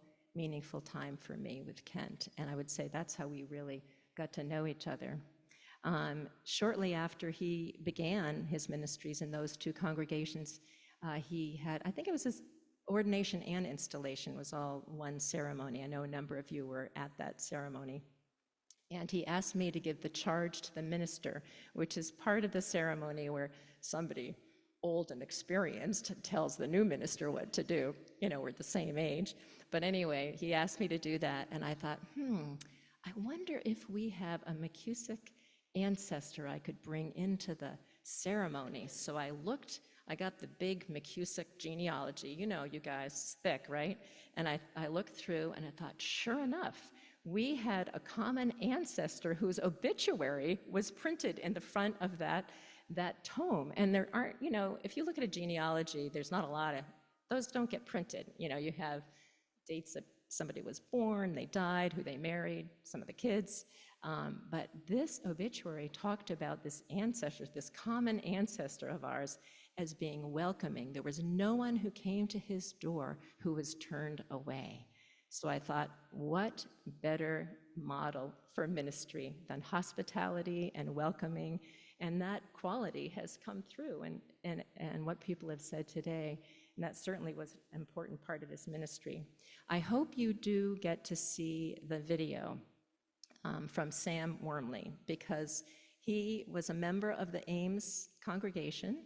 time for me with Kent, and I would say that's how we really got to know each other. Shortly after he began his ministries in those two congregations, he had, I think it was his ordination and installation was all one ceremony. I know a number of you were at that ceremony. And he asked me to give the charge to the minister, which is part of the ceremony where somebody old and experienced tells the new minister what to do. You know, we're the same age. But anyway, he asked me to do that, and I thought, I wonder if we have a McKusick ancestor I could bring into the ceremony. So I got the big McKusick genealogy. You know, you guys, it's thick, right? And I looked through and I thought, sure enough, we had a common ancestor whose obituary was printed in the front of that tome. And there aren't, you know, if you look at a genealogy, there's not a lot of, those don't get printed. You know, you have dates that somebody was born, they died, who they married, some of the kids. But this obituary talked about this ancestor, this common ancestor of ours, as being welcoming. There was no one who came to his door who was turned away. So I thought, what better model for ministry than hospitality and welcoming? And that quality has come through and what people have said today. And that certainly was an important part of his ministry. I hope you do get to see the video from Sam Wormley, because he was a member of the Ames congregation.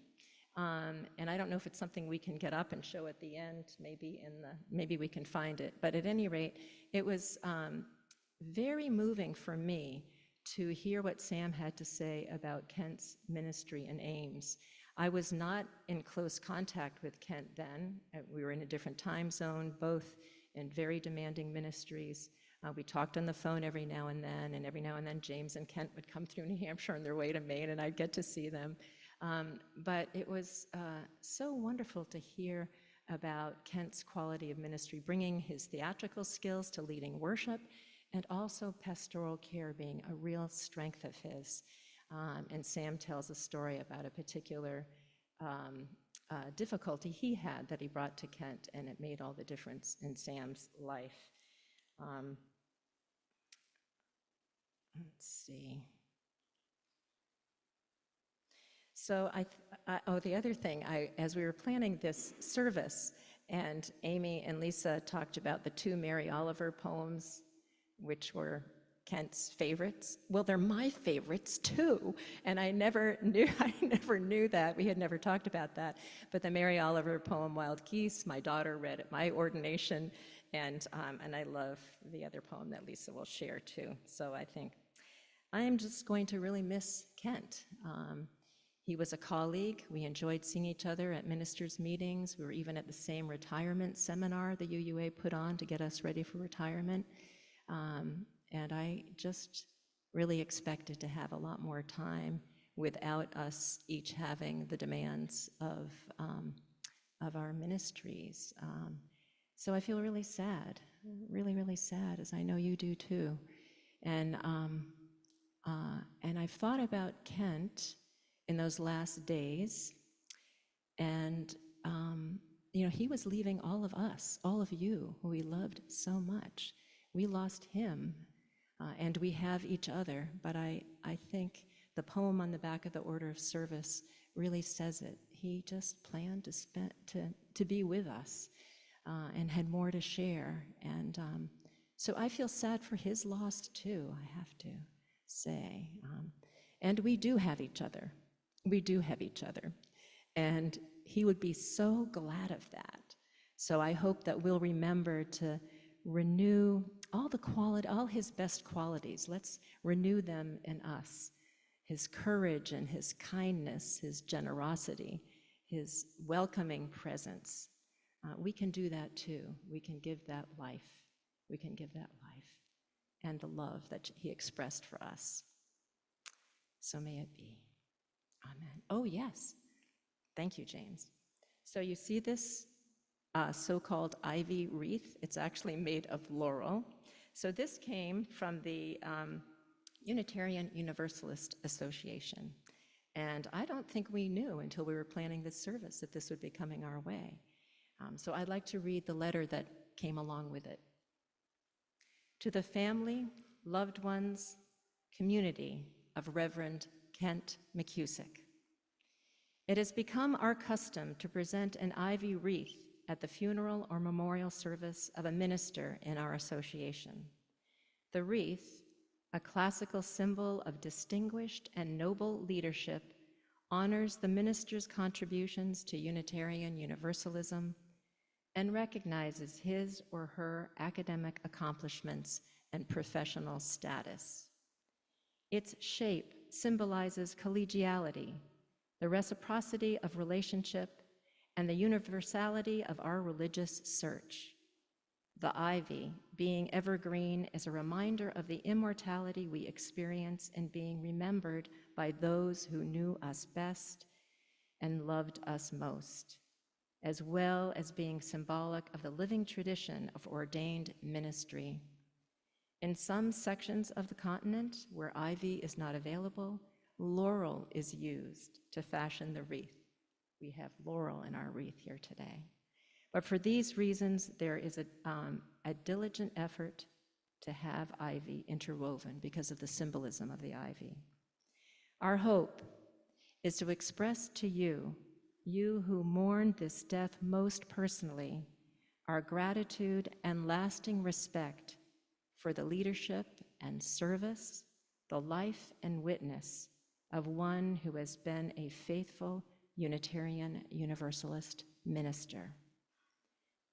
And I don't know if it's something we can get up and show at the end, maybe we can find it. But at any rate, it was very moving for me to hear what Sam had to say about Kent's ministry in Ames. I was not in close contact with Kent then. We were in a different time zone, both in very demanding ministries. We talked on the phone every now and then James and Kent would come through New Hampshire on their way to Maine, and I'd get to see them. But it was so wonderful to hear about Kent's quality of ministry, bringing his theatrical skills to leading worship, and also pastoral care being a real strength of his. And Sam tells a story about a particular difficulty he had that he brought to Kent, and it made all the difference in Sam's life. Let's see. So the other thing, as we were planning this service, and Amy and Lisa talked about the 2 Mary Oliver poems, which were Kent's favorites. Well, they're my favorites too, and I never knew that. We had never talked about that. But the Mary Oliver poem, Wild Geese, my daughter read at my ordination, and I love the other poem that Lisa will share too. So I think I am just going to really miss Kent. He was a colleague. We enjoyed seeing each other at ministers' meetings. We were even at the same retirement seminar the UUA put on to get us ready for retirement. And I just really expected to have a lot more time without us each having the demands of our ministries. So I feel really sad, really, really sad, as I know you do too. And I've thought about Kent in those last days, and he was leaving all of us, all of you, who we loved so much. We lost him, and we have each other, but I think the poem on the back of the order of service really says it. He just planned to be with us, and had more to share, and so I feel sad for his loss too, I have to say. And we do have each other. We do have each other. And he would be so glad of that. So I hope that we'll remember to renew all his best qualities. Let's renew them in us. His courage and his kindness, his generosity, his welcoming presence. We can do that too. We can give that life. We can give that life and the love that he expressed for us. So may it be. Amen. Oh, yes. Thank you, James. So you see this so-called ivy wreath? It's actually made of laurel. So this came from the Unitarian Universalist Association. And I don't think we knew until we were planning this service that this would be coming our way. So I'd like to read the letter that came along with it. To the family, loved ones, community of Reverend Kent McKusick. It has become our custom to present an ivy wreath at the funeral or memorial service of a minister in our association. The wreath, a classical symbol of distinguished and noble leadership, honors the minister's contributions to Unitarian Universalism and recognizes his or her academic accomplishments and professional status. Its shape symbolizes collegiality, the reciprocity of relationship, and the universality of our religious search. The ivy, being evergreen, is a reminder of the immortality we experience in being remembered by those who knew us best and loved us most, as well as being symbolic of the living tradition of ordained ministry. In some sections of the continent where ivy is not available, laurel is used to fashion the wreath. We have laurel in our wreath here today. But for these reasons, there is a diligent effort to have ivy interwoven because of the symbolism of the ivy. Our hope is to express to you, you who mourn this death most personally, our gratitude and lasting respect for the leadership and service, the life and witness of one who has been a faithful Unitarian Universalist minister.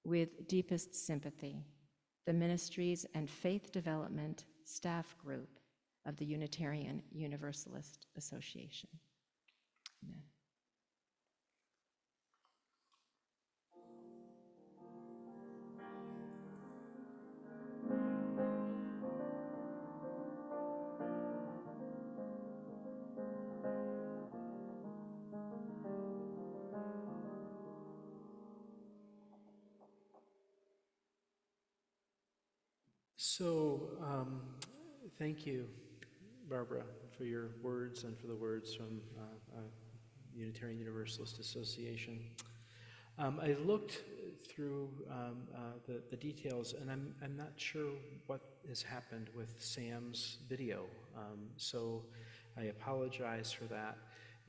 With deepest sympathy, the Ministries and Faith Development Staff Group of the Unitarian Universalist Association. Amen. So, thank you, Barbara, for your words and for the words from Unitarian Universalist Association. I looked through the details, and I'm not sure what has happened with Sam's video, so I apologize for that.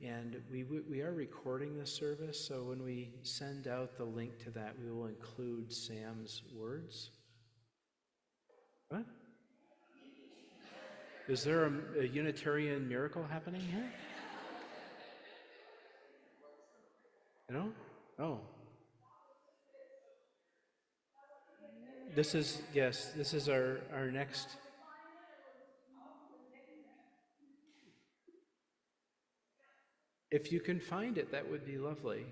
And we are recording this service, so when we send out the link to that, we will include Sam's words. What? Is there a Unitarian miracle happening here? No? Oh. This is, yes, this is our next. If you can find it, that would be lovely.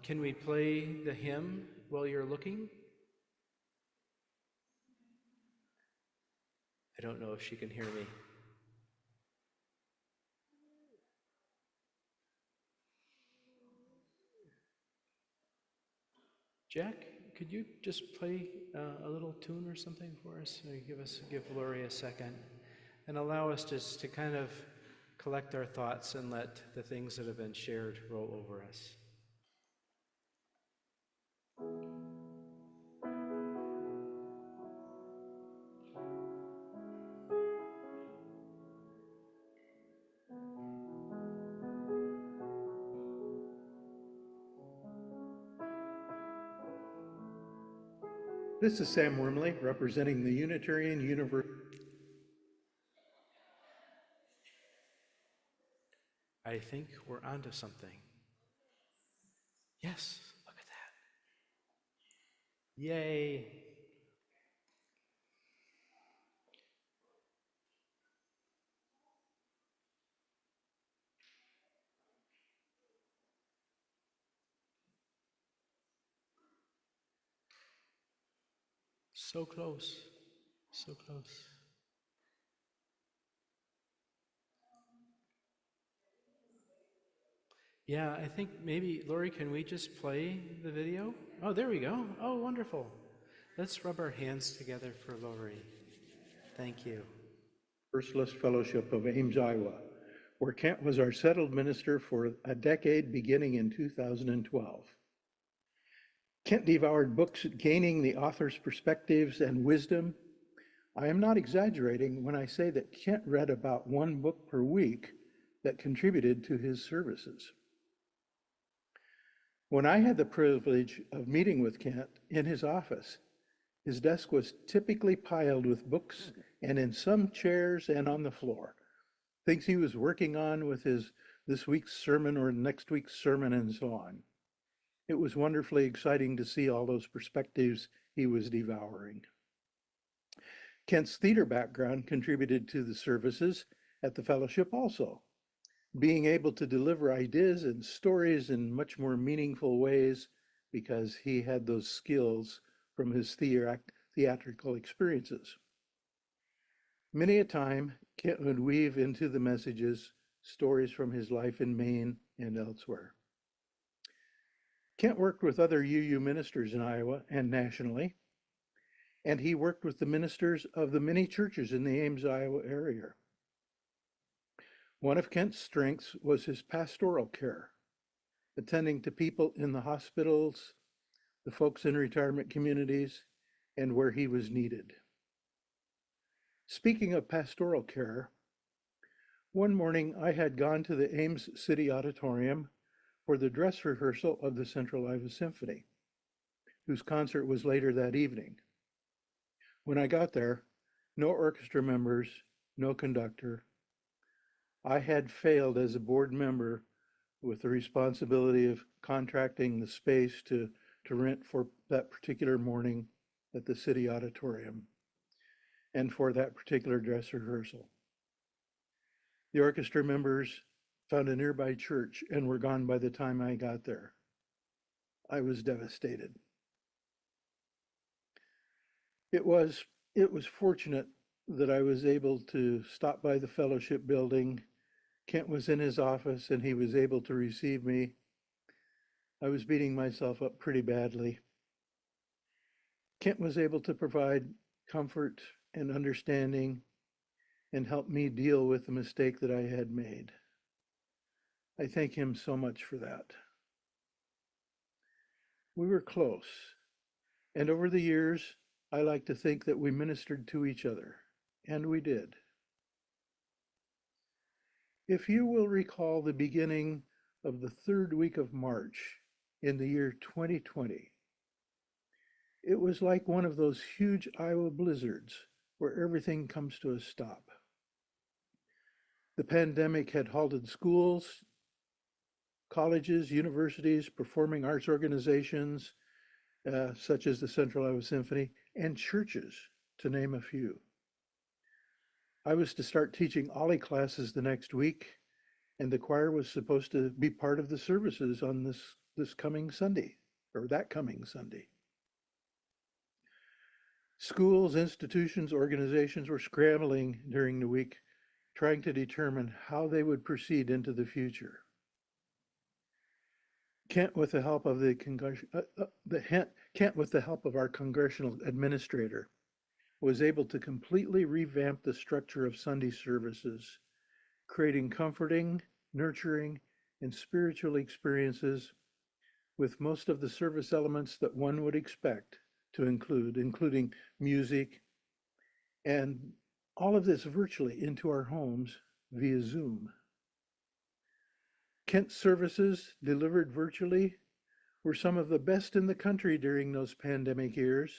Can we play the hymn while you're looking? I don't know if she can hear me. Jack, could you just play a little tune or something for us? Or give Lori a second, and allow us just to kind of collect our thoughts and let the things that have been shared roll over us. This is Sam Wormley, representing the Unitarian Universalist. I think we're onto something. Yes, look at that. Yay. So close, so close. Yeah, I think maybe, Lori, can we just play the video? Oh, there we go. Oh, wonderful. Let's rub our hands together for Lori. Thank you. Universalist Fellowship of Ames, Iowa, where Kent was our settled minister for a decade beginning in 2012. Kent devoured books gaining the author's perspectives and wisdom. I am not exaggerating when I say that Kent read about one book per week that contributed to his services. When I had the privilege of meeting with Kent in his office, his desk was typically piled with books and in some chairs and on the floor, things he was working on with his this week's sermon or next week's sermon and so on. It was wonderfully exciting to see all those perspectives he was devouring. Kent's theater background contributed to the services at the fellowship also. being able to deliver ideas and stories in much more meaningful ways because he had those skills from his theatrical experiences. Many a time, Kent would weave into the messages stories from his life in Maine and elsewhere. Kent worked with other UU ministers in Iowa and nationally, and he worked with the ministers of the many churches in the Ames, Iowa area. One of Kent's strengths was his pastoral care, attending to people in the hospitals, the folks in retirement communities, and where he was needed. Speaking of pastoral care, one morning I had gone to the Ames City Auditorium for the dress rehearsal of the Central Iowa Symphony, whose concert was later that evening. When I got there, no orchestra members, no conductor. I had failed as a board member with the responsibility of contracting the space to rent for that particular morning at the city auditorium and for that particular dress rehearsal. The orchestra members found a nearby church and were gone by the time I got there. I was devastated. It was fortunate that I was able to stop by the fellowship building. Kent was in his office and he was able to receive me. I was beating myself up pretty badly. Kent was able to provide comfort and understanding and help me deal with the mistake that I had made. I thank him so much for that. We were close, and over the years, I like to think that we ministered to each other, and we did. If you will recall the beginning of the third week of March in the year 2020, it was like one of those huge Iowa blizzards where everything comes to a stop. The pandemic had halted schools, colleges, universities, performing arts organizations, such as the Central Iowa Symphony, and churches, to name a few. I was to start teaching Ollie classes the next week, and the choir was supposed to be part of the services on this coming Sunday, or that coming Sunday. Schools, institutions, organizations were scrambling during the week, trying to determine how they would proceed into the future. Kent, with the help of our congressional administrator, was able to completely revamp the structure of Sunday services, creating comforting, nurturing, and spiritual experiences with most of the service elements that one would expect to include, including music, and all of this virtually into our homes via Zoom. Kent's services, delivered virtually, were some of the best in the country during those pandemic years,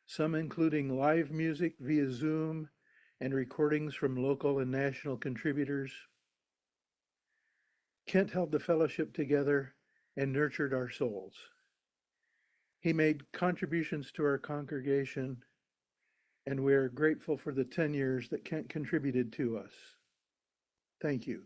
some including live music via Zoom and recordings from local and national contributors. Kent held the fellowship together and nurtured our souls. He made contributions to our congregation, and we are grateful for the 10 years that Kent contributed to us. Thank you.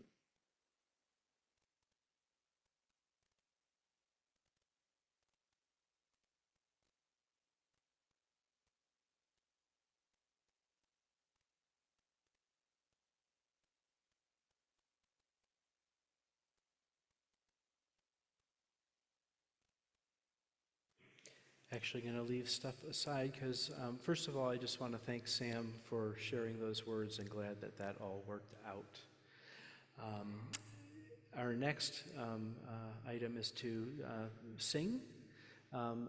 Actually going to leave stuff aside because first of all, I just want to thank Sam for sharing those words and glad that that all worked out. Our next item is to sing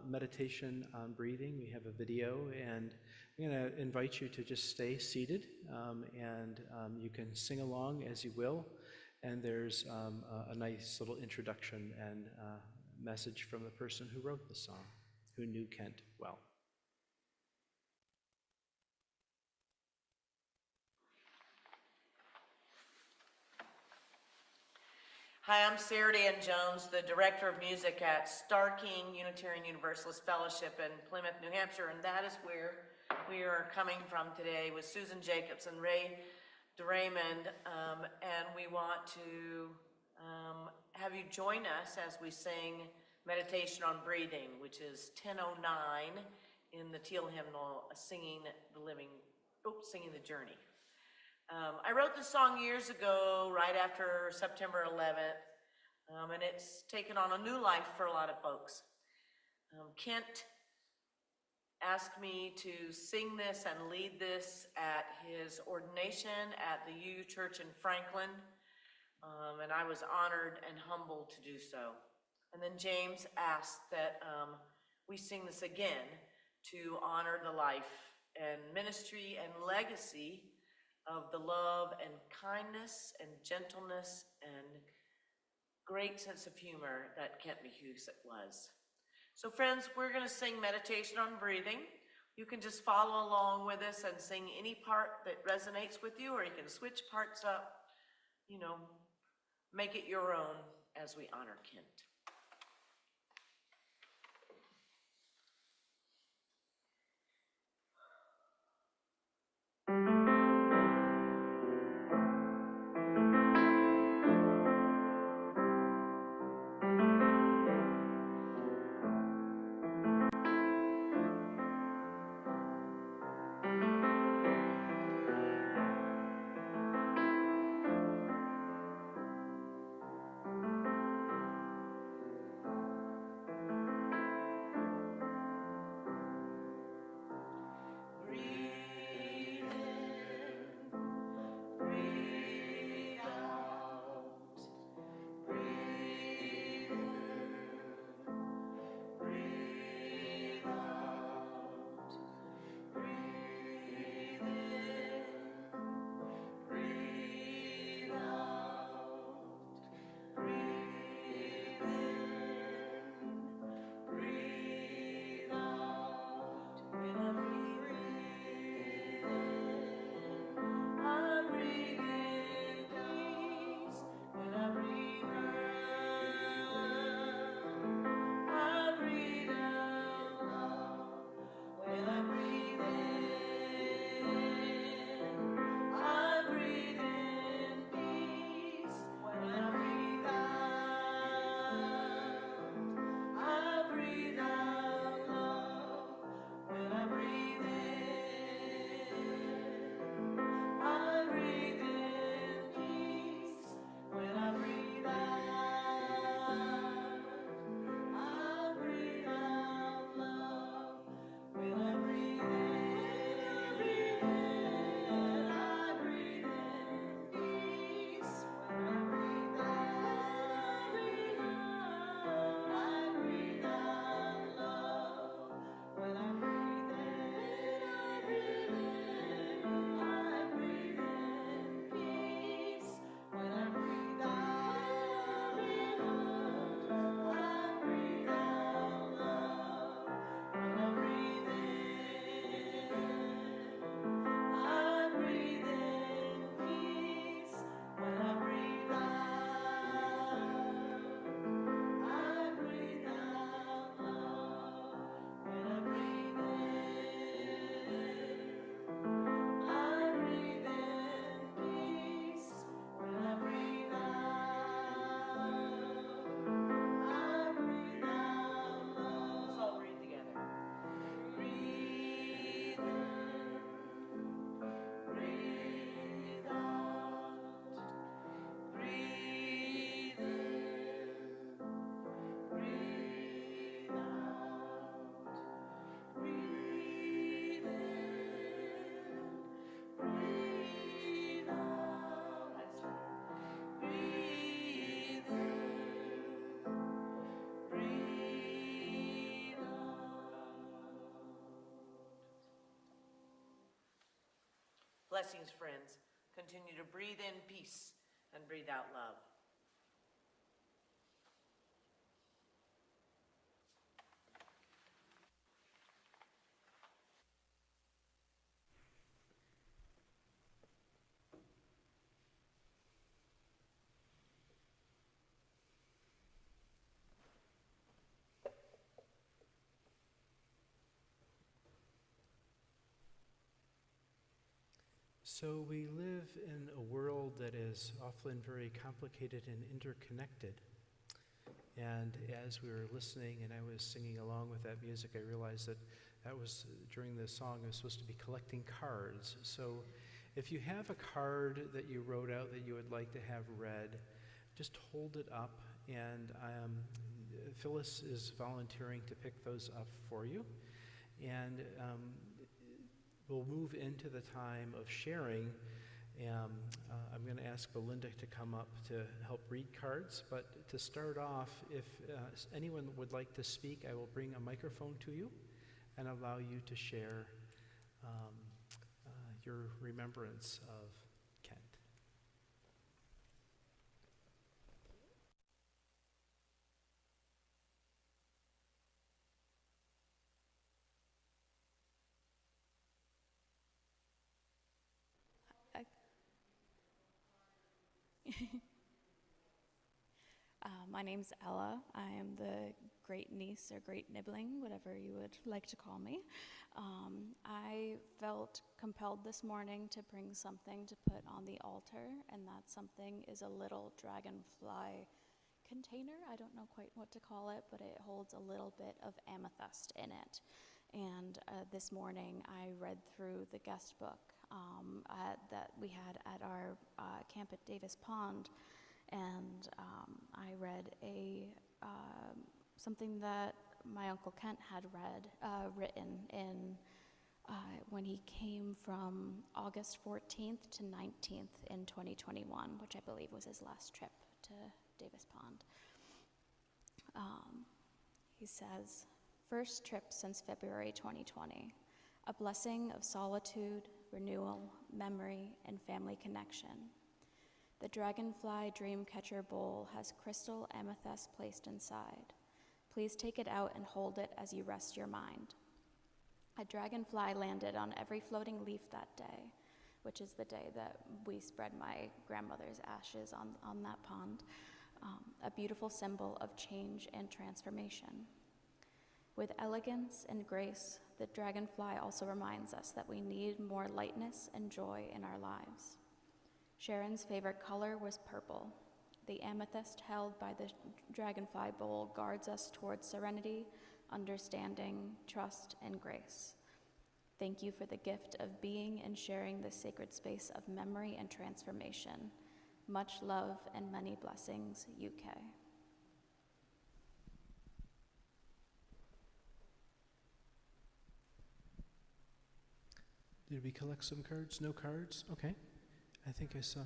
meditation on breathing. We have a video and I'm going to invite you to just stay seated and you can sing along as you will. And there's a nice little introduction and message from the person who wrote the song, who knew Kent well. Hi, I'm Sarah Dan Jones, the Director of Music at Star King Unitarian Universalist Fellowship in Plymouth, New Hampshire, and that is where we are coming from today with Susan Jacobs and Ray DeRaymond, and we want to have you join us as we sing Meditation on Breathing, which is 10:09 in the Teal hymnal, singing the Journey. I wrote this song years ago, right after September 11th, and it's taken on a new life for a lot of folks. Kent asked me to sing this and lead this at his ordination at the U Church in Franklin, and I was honored and humbled to do so. And then James asked that we sing this again to honor the life and ministry and legacy of the love and kindness and gentleness and great sense of humor that Kent McKusick was. So friends, we're gonna sing Meditation on Breathing. You can just follow along with us and sing any part that resonates with you, or you can switch parts up, make it your own as we honor Kent. Blessings, friends. Continue to breathe in peace and breathe out love. So we live in is often very complicated and interconnected. And as we were listening and I was singing along with that music, I realized that that was during the song I was supposed to be collecting cards. So if you have a card that you wrote out that you would like to have read, just hold it up, and Phyllis is volunteering to pick those up for you. And we'll move into the time of sharing. I'm going to ask Belinda to come up to help read cards, but to start off, if anyone would like to speak, I will bring a microphone to you and allow you to share your remembrance of Kent. My name's Ella. I am the great niece or great nibbling, whatever you would like to call me. I felt compelled this morning to bring something to put on the altar, and that something is a little dragonfly container. I don't know quite what to call it, but it holds a little bit of amethyst in it. And this morning I read through the guest book that we had at our camp at Davis Pond, and I read something that my Uncle Kent had written in when he came from August 14th to 19th in 2021, which I believe was his last trip to Davis Pond. He says, "First trip since February 2020, a blessing of solitude, renewal, memory, and family connection. The Dragonfly Dreamcatcher bowl has crystal amethyst placed inside. Please take it out and hold it as you rest your mind. A dragonfly landed on every floating leaf that day," which is the day that we spread my grandmother's ashes on that pond, a beautiful symbol of change and transformation. With elegance and grace, the dragonfly also reminds us that we need more lightness and joy in our lives. Sharon's favorite color was purple. The amethyst held by the dragonfly bowl guards us towards serenity, understanding, trust, and grace. Thank you for the gift of being and sharing this sacred space of memory and transformation. Much love and many blessings, UK. Did we collect some cards? No cards? Okay. I think I saw.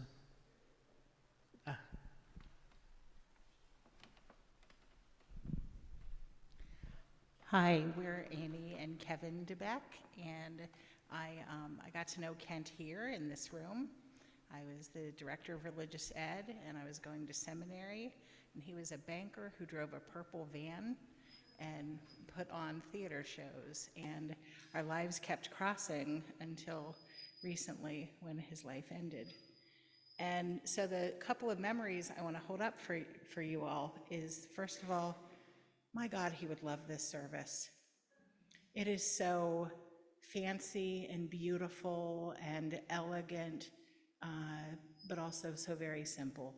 Hi, we're Amy and Kevin DeBeck, and I got to know Kent here in this room. I was the director of religious ed, and I was going to seminary, and he was a banker who drove a purple van and put on theater shows, and our lives kept crossing until recently when his life ended. And so the couple of memories I want to hold up for you all is, first of all, my God, he would love this service. It is so fancy and beautiful and elegant, but also so very simple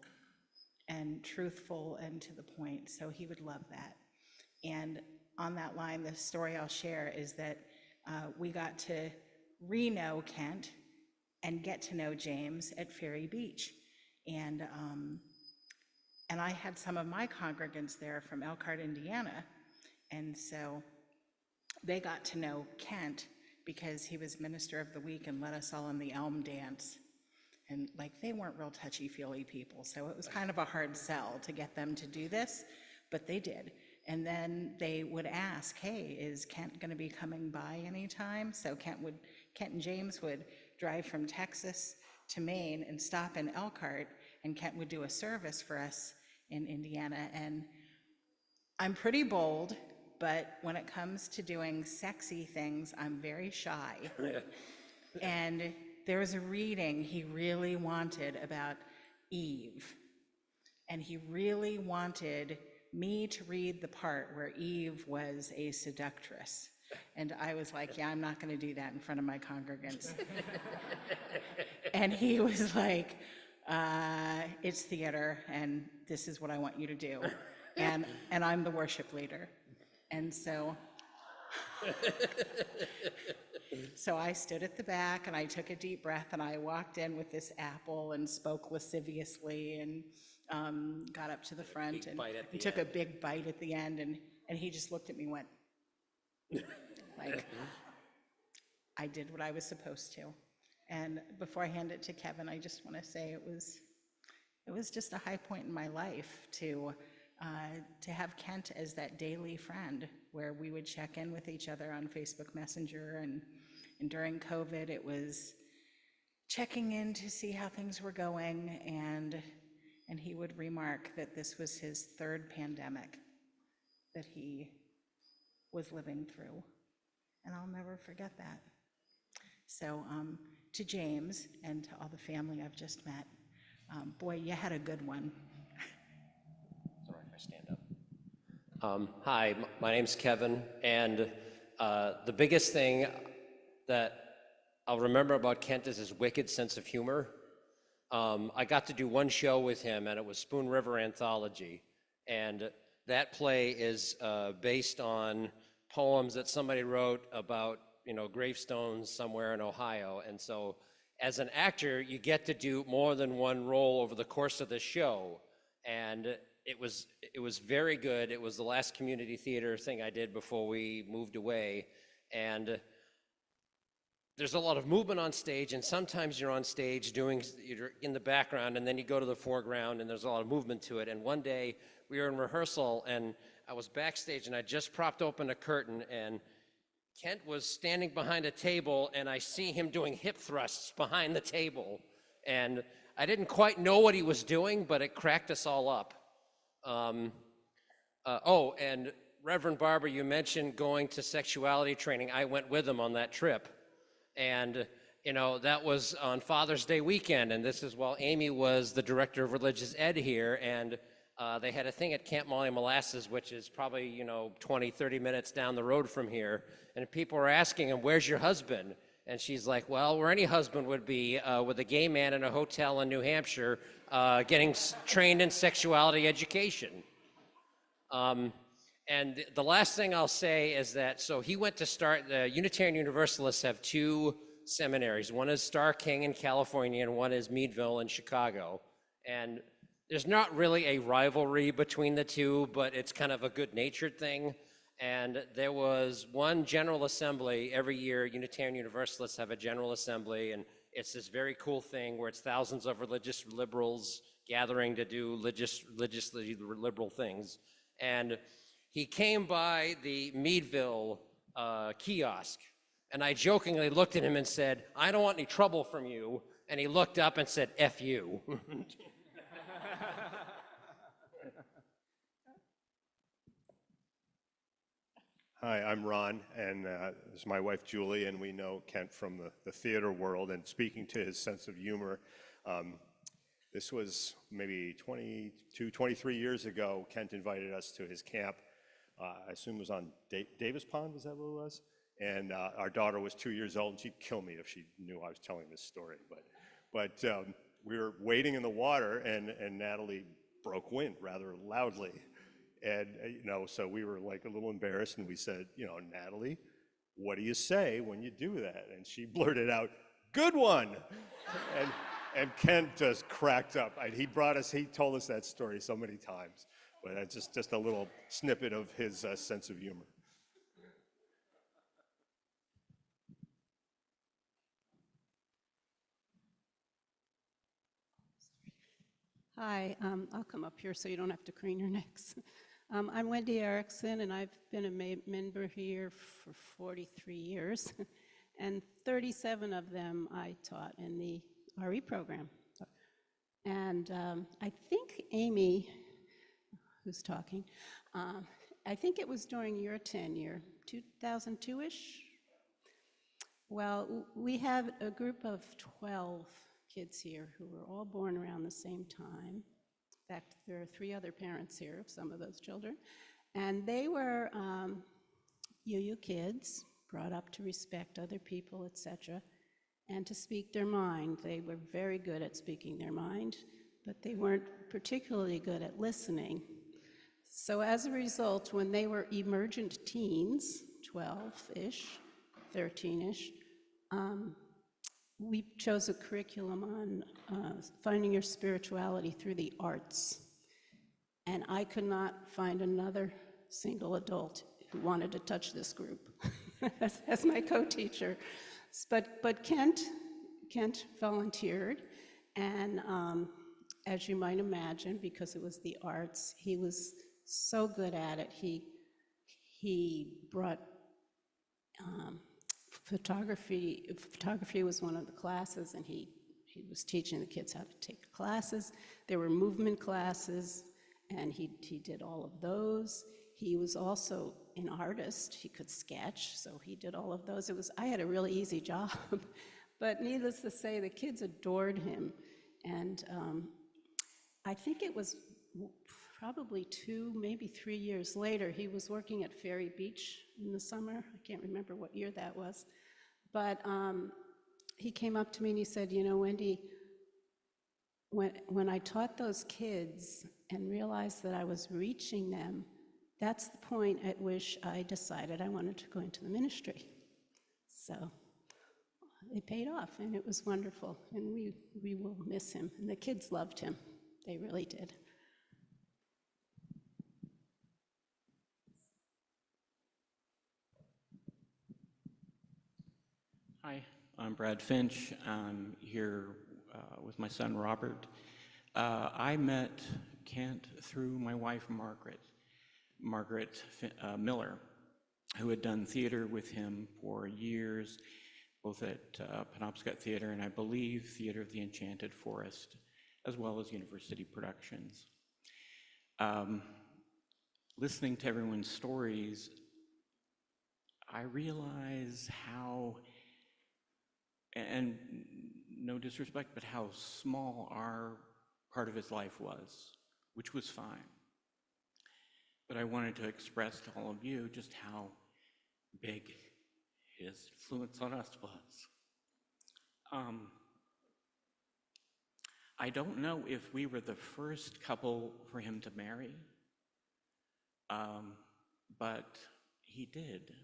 and truthful and to the point, so he would love that. And on that line, the story I'll share is that we got to re-know Kent and get to know James at Ferry Beach. And I had some of my congregants there from Elkhart, Indiana, and so they got to know Kent because he was minister of the week and led us all in the Elm dance. And like, they weren't real touchy-feely people, so it was kind of a hard sell to get them to do this, but they did. And then they would ask, hey, is Kent gonna be coming by anytime? So Kent and James would drive from Texas to Maine and stop in Elkhart, and Kent would do a service for us in Indiana. And I'm pretty bold, but when it comes to doing sexy things, I'm very shy. And there was a reading he really wanted about Eve. And he really wanted me to read the part where Eve was a seductress. And I was like, yeah, I'm not gonna do that in front of my congregants. And he was like, it's theater, and this is what I want you to do. And I'm the worship leader. And so I stood at the back and I took a deep breath and I walked in with this apple and spoke lasciviously and got up to the front and took a big bite at the end, and he just looked at me and went, like, I did what I was supposed to. And before I hand it to Kevin, I just want to say it was just a high point in my life to have Kent as that daily friend, where we would check in with each other on Facebook Messenger, and during COVID, it was checking in to see how things were going, and he would remark that this was his third pandemic that he was living through, and I'll never forget that. So to James and to all the family I've just met, boy, you had a good one. Sorry if I stand up. Hi, my name's Kevin, and the biggest thing that I'll remember about Kent is his wicked sense of humor. I got to do one show with him, and it was Spoon River Anthology, and that play is based on poems that somebody wrote about, gravestones somewhere in Ohio. And so as an actor, you get to do more than one role over the course of the show. And it was very good. It was the last community theater thing I did before we moved away. And there's a lot of movement on stage, and sometimes you're on stage you're in the background, and then you go to the foreground, and there's a lot of movement to it. And one day we were in rehearsal, and I was backstage, and I just propped open a curtain, and Kent was standing behind a table, and I see him doing hip thrusts behind the table. And I didn't quite know what he was doing, but it cracked us all up. And Reverend Barber, you mentioned going to sexuality training. I went with him on that trip. And, that was on Father's Day weekend, and this is while Amy was the director of religious ed here, and they had a thing at Camp Molly Molasses, which is probably, 20, 30 minutes down the road from here, and people were asking him, where's your husband? And she's like, well, where any husband would be, with a gay man in a hotel in New Hampshire, getting trained in sexuality education. And the last thing I'll say is that, so he went to start, the Unitarian Universalists have two seminaries. One is Star King in California, and one is Meadville in Chicago. And there's not really a rivalry between the two, but it's kind of a good-natured thing. And there was one General Assembly every year. Unitarian Universalists have a General Assembly, and it's this very cool thing where it's thousands of religious liberals gathering to do religiously liberal things. And he came by the Meadville kiosk, and I jokingly looked at him and said, I don't want any trouble from you. And he looked up and said, F you. Hi, I'm Ron, and this is my wife Julie, and we know Kent from the theater world. And speaking to his sense of humor, this was maybe 22, 23 years ago. Kent invited us to his camp. I assume it was on Davis Pond, is that what it was? And our daughter was 2 years old, and she'd kill me if she knew I was telling this story. But we were wading in the water, and Natalie broke wind rather loudly. And, so we were like a little embarrassed, and we said, Natalie, what do you say when you do that? And she blurted out, good one! and Kent just cracked up. He told us that story so many times, but that's just a little snippet of his sense of humor. Hi, I'll come up here so you don't have to crane your necks. I'm Wendy Erickson, and I've been a member here for 43 years, and 37 of them I taught in the RE program. And I think Amy, who's talking, I think it was during your tenure, 2002-ish? Well, we have a group of 12 kids here who were all born around the same time. In fact, there are 3 other parents here of some of those children. And they were UU kids, brought up to respect other people, etc. and to speak their mind. They were very good at speaking their mind, but they weren't particularly good at listening. So as a result, when they were emergent teens, 12-ish, 13-ish, we chose a curriculum on finding your spirituality through the arts. And I could not find another single adult who wanted to touch this group as my co-teacher. But Kent volunteered, and as you might imagine, because it was the arts, he was so good at it. He brought photography. Photography was one of the classes, and he was teaching the kids how to take classes. There were movement classes, and he did all of those. He was also an artist. He could sketch, so he did all of those. I had a really easy job, but needless to say, the kids adored him. And I think it was probably 2, maybe 3 years later, he was working at Ferry Beach in the summer. I can't remember what year that was. But he came up to me and he said, you know, Wendy, when I taught those kids and realized that I was reaching them, that's the point at which I decided I wanted to go into the ministry. So it paid off, and it was wonderful, and we will miss him. And the kids loved him. They really did. Hi, I'm Brad Finch. I'm here with my son, Robert. I met Kent through my wife, Margaret Miller, who had done theater with him for years, both at Penobscot Theater and I believe Theater of the Enchanted Forest, as well as University Productions. Listening to everyone's stories, I realize how, and no disrespect, but how small our part of his life was, which was fine. But I wanted to express to all of you just how big his influence on us was. I don't know if we were the first couple for him to marry, but he did.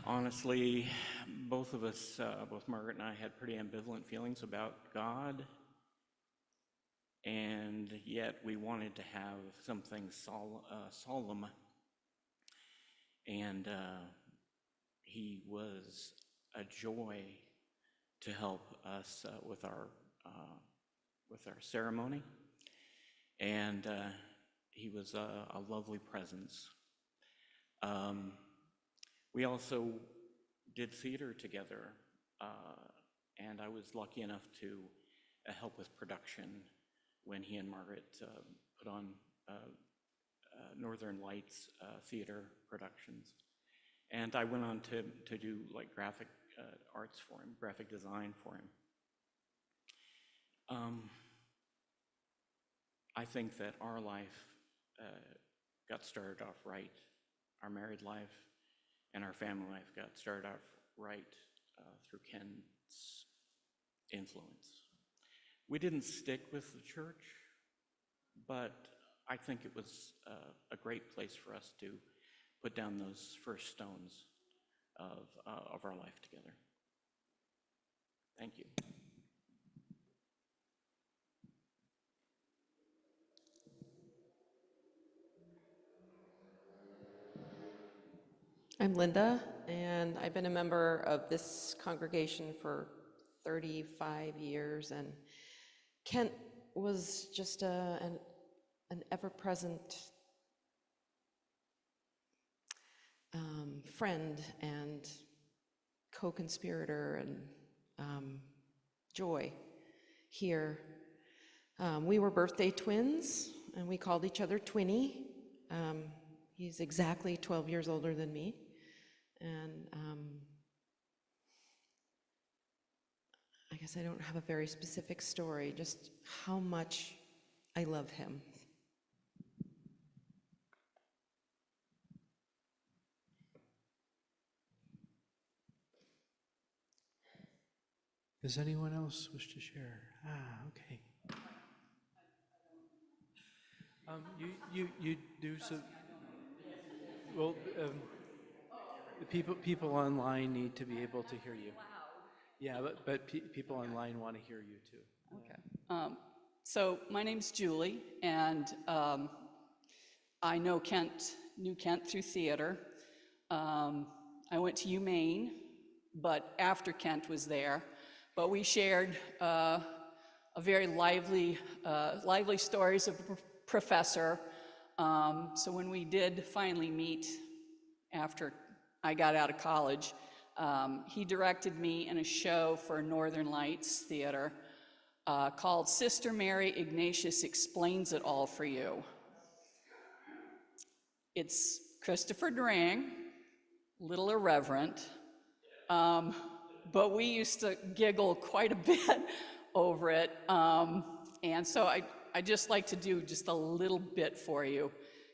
Honestly, both of us, both Margaret and I, had pretty ambivalent feelings about God, and yet we wanted to have something solemn, and he was a joy to help us with our ceremony, and he was a lovely presence. We also did theater together, and I was lucky enough to help with production when he and Margaret put on Northern Lights theater productions. And I went on to do like graphic arts for him, graphic design for him. I think that our life got started off right. Our married life and our family life got started off right through Ken's influence. We didn't stick with the church, but I think it was a great place for us to put down those first stones of our life together. Thank you. I'm Linda, and I've been a member of this congregation for 35 years, and Kent was just an ever-present friend and co-conspirator and joy here. We were birthday twins, and we called each other Twinny. He's exactly 12 years older than me. And I guess I don't have a very specific story, just how much I love him. Does anyone else wish to share? Okay. You do so. Well, the people online need to be able to hear you. Yeah, but people online want to hear you too. Okay. So my name's Julie, and I knew Kent through theater. I went to Maine, but after Kent was there. But we shared a very lively stories of a professor. So when we did finally meet after I got out of college, he directed me in a show for Northern Lights Theater called Sister Mary Ignatius Explains It All for You. It's Christopher Durang, little irreverent, but we used to giggle quite a bit over it. And so I just like to do just a little bit for you,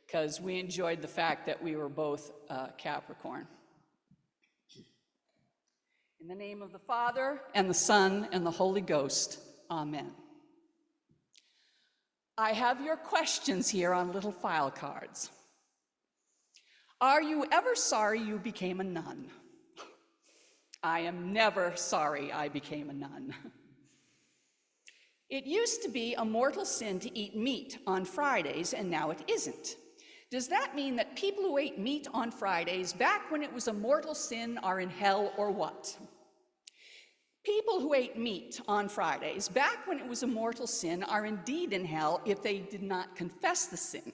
because we enjoyed the fact that we were both Capricorn. In the name of the Father, and the Son, and the Holy Ghost, amen. I have your questions here on little file cards. Are you ever sorry you became a nun? I am never sorry I became a nun. It used to be a mortal sin to eat meat on Fridays, and now it isn't. Does that mean that people who ate meat on Fridays back when it was a mortal sin are in hell, or what? People who ate meat on Fridays back when it was a mortal sin are indeed in hell if they did not confess the sin.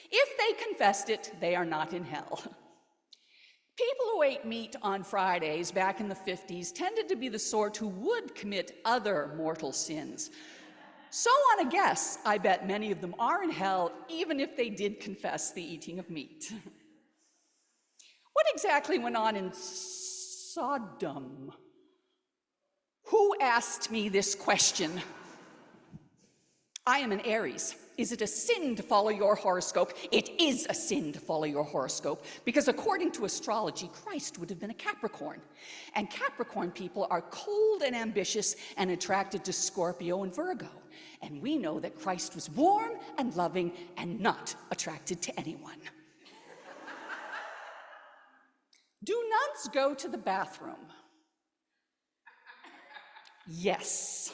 If they confessed it, they are not in hell. People who ate meat on Fridays back in the 50s tended to be the sort who would commit other mortal sins. So on a guess, I bet many of them are in hell, even if they did confess the eating of meat. What exactly went on in Sodom? Who asked me this question? I am an Aries. Is it a sin to follow your horoscope? It is a sin to follow your horoscope, because according to astrology, Christ would have been a Capricorn. And Capricorn people are cold and ambitious and attracted to Scorpio and Virgo. And we know that Christ was warm and loving and not attracted to anyone. Do nuns go to the bathroom? Yes.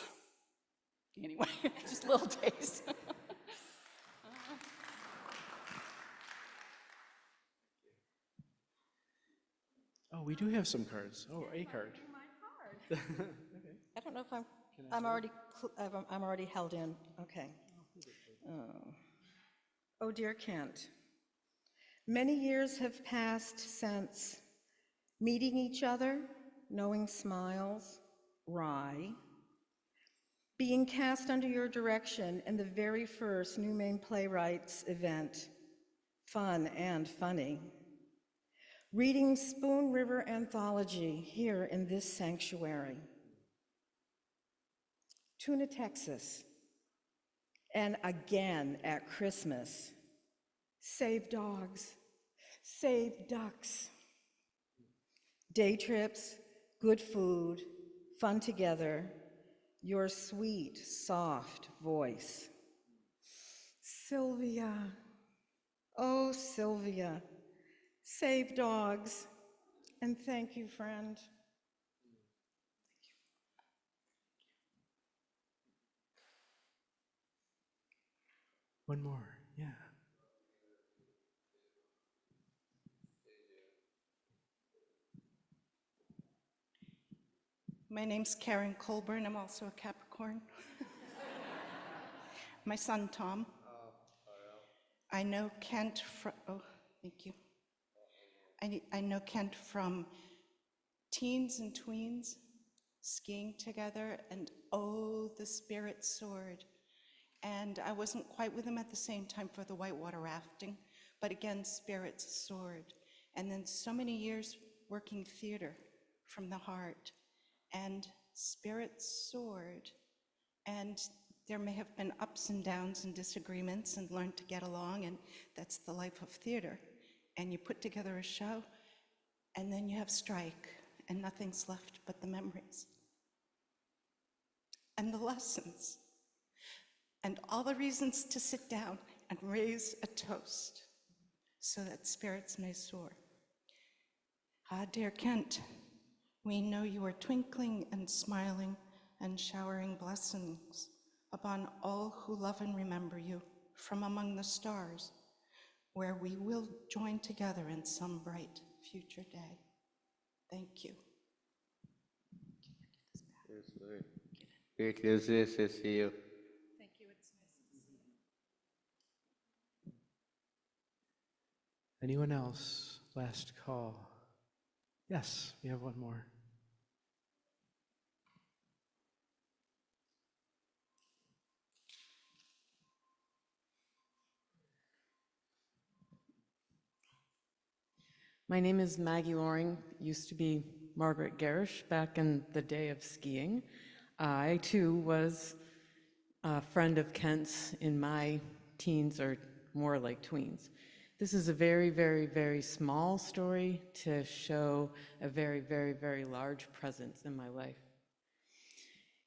Anyway, just a little taste. Oh, we do have some cards. Oh, a card. Okay. I don't know if I'm already held in. Okay. Oh, dear Kent, many years have passed since meeting each other, knowing smiles, rye, being cast under your direction in the very first New Maine Playwrights event, fun and funny, reading Spoon River Anthology here in this sanctuary, Tuna, Texas, and again at Christmas, save dogs, save ducks, day trips, good food, fun together, your sweet, soft voice. Sylvia, oh Sylvia, save dogs, and thank you, friend. One more, yeah. My name's Karen Colburn. I'm also a Capricorn. My son, Tom. I know Kent from, oh, thank you. I know Kent from teens and tweens, skiing together, and oh, the spirit soared. And I wasn't quite with him at the same time for the whitewater rafting, but again, spirits soared. And then so many years working theater from the heart, and spirits soared. And there may have been ups and downs and disagreements and learned to get along, and that's the life of theater. And you put together a show, and then you have strike, and nothing's left but the memories. and the lessons, and all the reasons to sit down and raise a toast so that spirits may soar. Ah, dear Kent, we know you are twinkling and smiling and showering blessings upon all who love and remember you from among the stars, where we will join together in some bright future day. Thank you. It is nice to see you. Thank you. It's nice to see you. Anyone else? Last call. Yes, we have one more. My name is Maggie Loring, used to be Margaret Garish back in the day of skiing. I too was a friend of Kent's in my teens, or more like tweens. This is a very, very, very small story to show a very, very, very large presence in my life.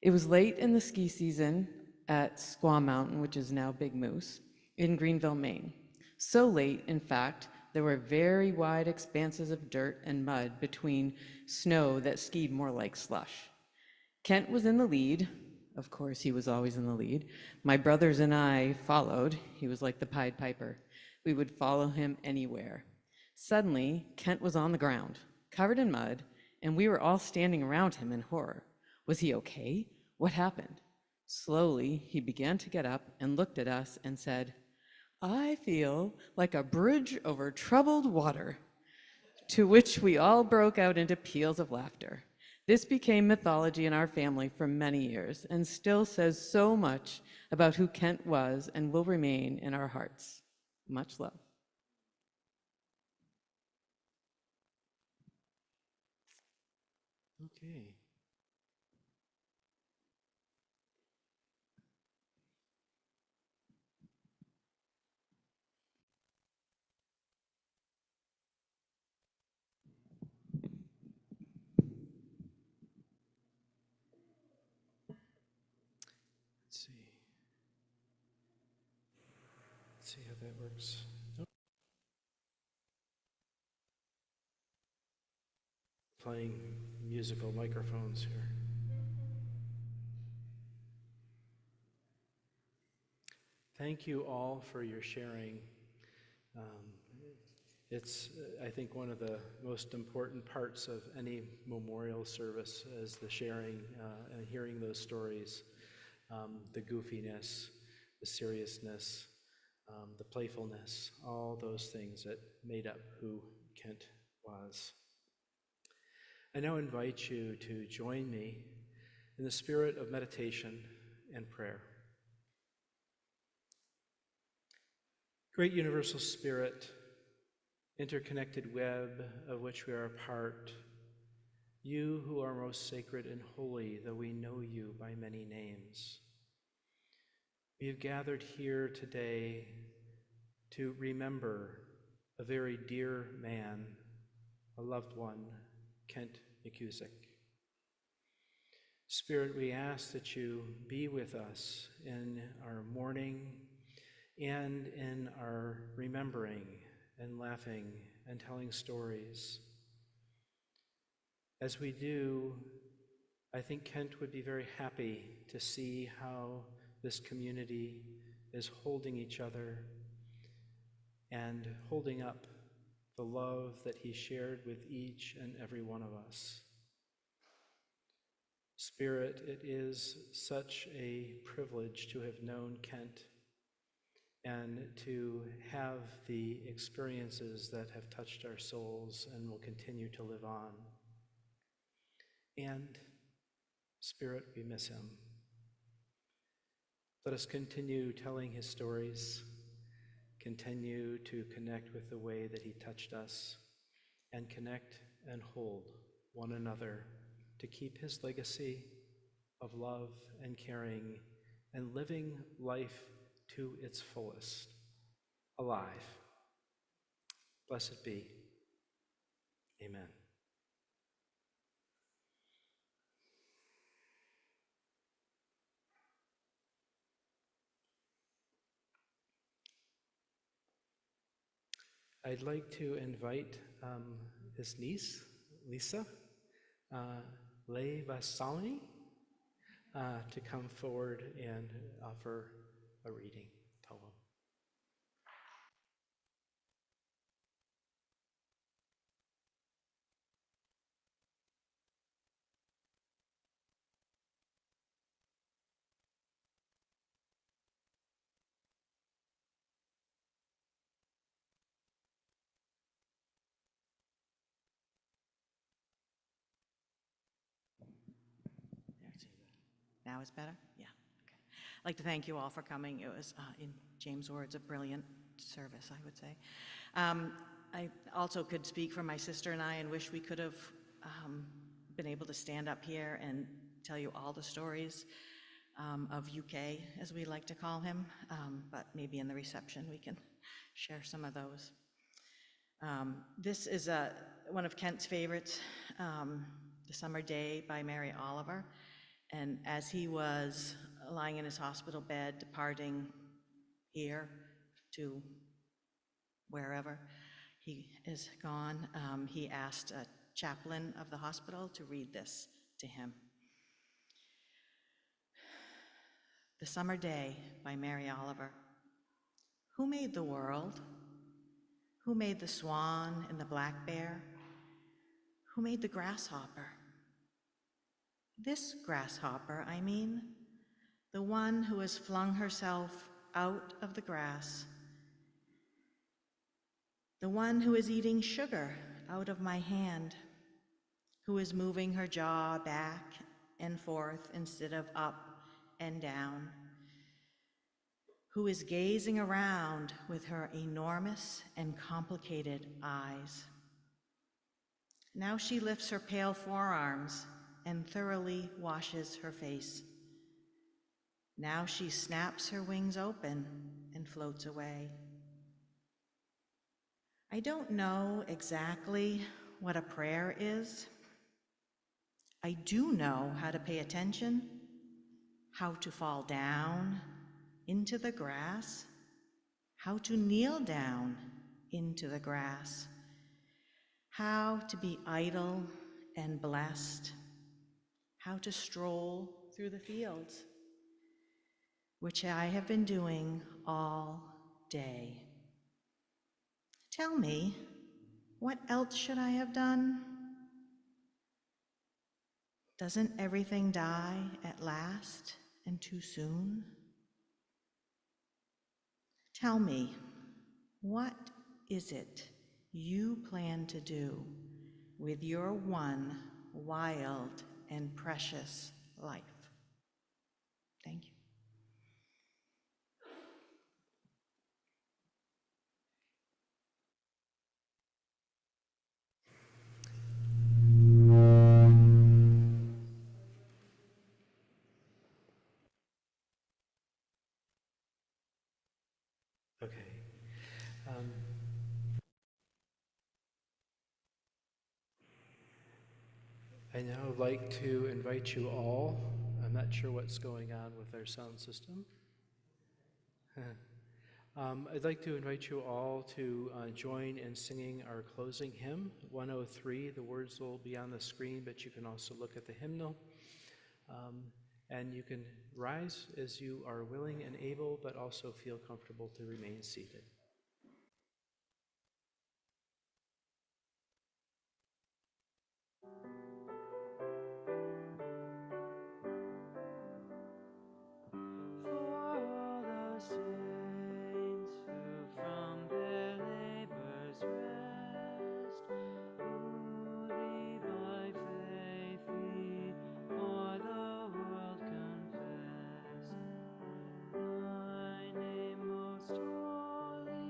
It was late in the ski season at Squaw Mountain, which is now Big Moose, in Greenville, Maine. So late, in fact, there were very wide expanses of dirt and mud between snow that skied more like slush. Kent was in the lead. Of course, he was always in the lead. My brothers and I followed. He was like the Pied Piper. We would follow him anywhere. Suddenly, Kent was on the ground, covered in mud, and we were all standing around him in horror. Was he okay? What happened? Slowly, he began to get up and looked at us and said, "I feel like a bridge over troubled water," to which we all broke out into peals of laughter. This became mythology in our family for many years and still says so much about who Kent was and will remain in our hearts. Much love. Okay. Let's see how that works. Nope. Playing musical microphones here. Thank you all for your sharing. It's, I think, one of the most important parts of any memorial service is the sharing and hearing those stories, the goofiness, the seriousness, the playfulness, all those things that made up who Kent was. I now invite you to join me in the spirit of meditation and prayer. Great Universal Spirit, interconnected web of which we are a part, you who are most sacred and holy, though we know you by many names. We have gathered here today to remember a very dear man, a loved one, Kent McKusick. Spirit, we ask that you be with us in our mourning and in our remembering and laughing and telling stories. As we do, I think Kent would be very happy to see how this community is holding each other and holding up the love that he shared with each and every one of us. Spirit, it is such a privilege to have known Kent and to have the experiences that have touched our souls and will continue to live on. And, Spirit, we miss him. Let us continue telling his stories, continue to connect with the way that he touched us, and connect and hold one another to keep his legacy of love and caring and living life to its fullest, alive. Blessed be. Amen. I'd like to invite his niece, Lisa Levasalny, to come forward and offer a reading poem. Now is better? Yeah. Okay. I'd like to thank you all for coming. It was, in James' words, a brilliant service, I would say. I also could speak for my sister and I and wish we could have been able to stand up here and tell you all the stories of UK, as we like to call him, but maybe in the reception we can share some of those. This is one of Kent's favorites, The Summer Day by Mary Oliver. And as he was lying in his hospital bed, departing here to wherever he is gone, he asked a chaplain of the hospital to read this to him. The Summer Day by Mary Oliver. Who made the world? Who made the swan and the black bear? Who made the grasshopper? This grasshopper, I mean, the one who has flung herself out of the grass, the one who is eating sugar out of my hand, who is moving her jaw back and forth instead of up and down, who is gazing around with her enormous and complicated eyes. Now she lifts her pale forearms and thoroughly washes her face. Now she snaps her wings open and floats away. I don't know exactly what a prayer is. I do know how to pay attention, how to fall down into the grass, how to kneel down into the grass, how to be idle and blessed, how to stroll through the fields, which I have been doing all day. Tell me, what else should I have done? Doesn't everything die at last and too soon? Tell me, what is it you plan to do with your one wild and precious life? Thank you. Okay. I now like to invite you all. I'm not sure what's going on with our sound system. I'd like to invite you all to join in singing our closing hymn, 103. The words will be on the screen, but you can also look at the hymnal. And you can rise as you are willing and able, but also feel comfortable to remain seated. Thy name most holy.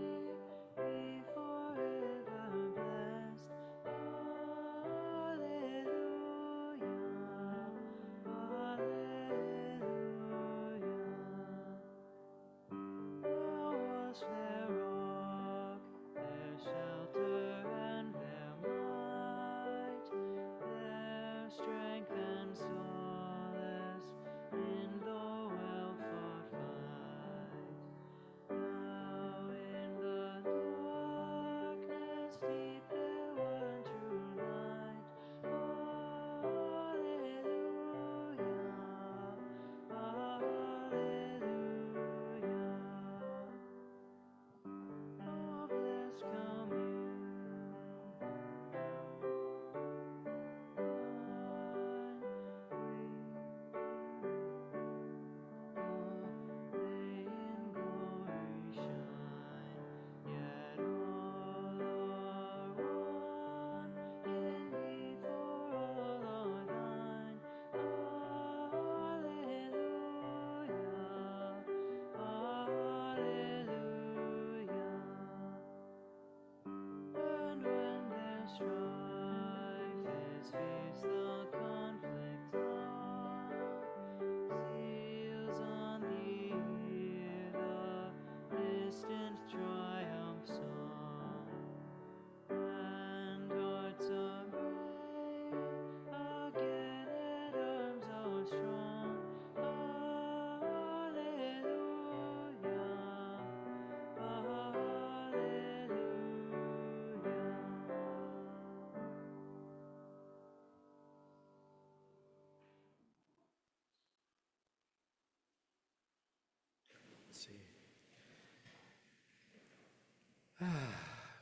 Let's see.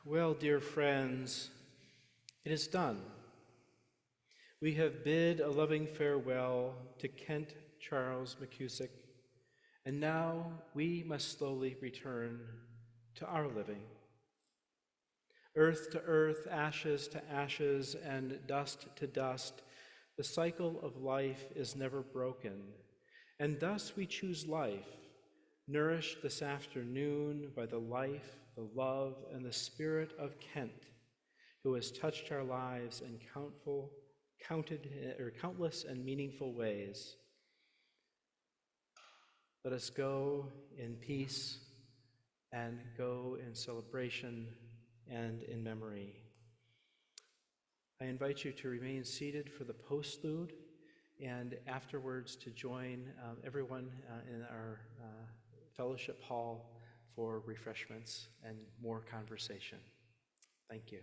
Well, dear friends, it is done. We have bid a loving farewell to Kent Charles McKusick, and now we must slowly return to our living. Earth to earth, ashes to ashes, and dust to dust, the cycle of life is never broken, and thus we choose life, nourished this afternoon by the life, the love, and the spirit of Kent, who has touched our lives in countless and meaningful ways. Let us go in peace and go in celebration and in memory. I invite you to remain seated for the postlude and afterwards to join everyone in our fellowship hall for refreshments and more conversation. Thank you.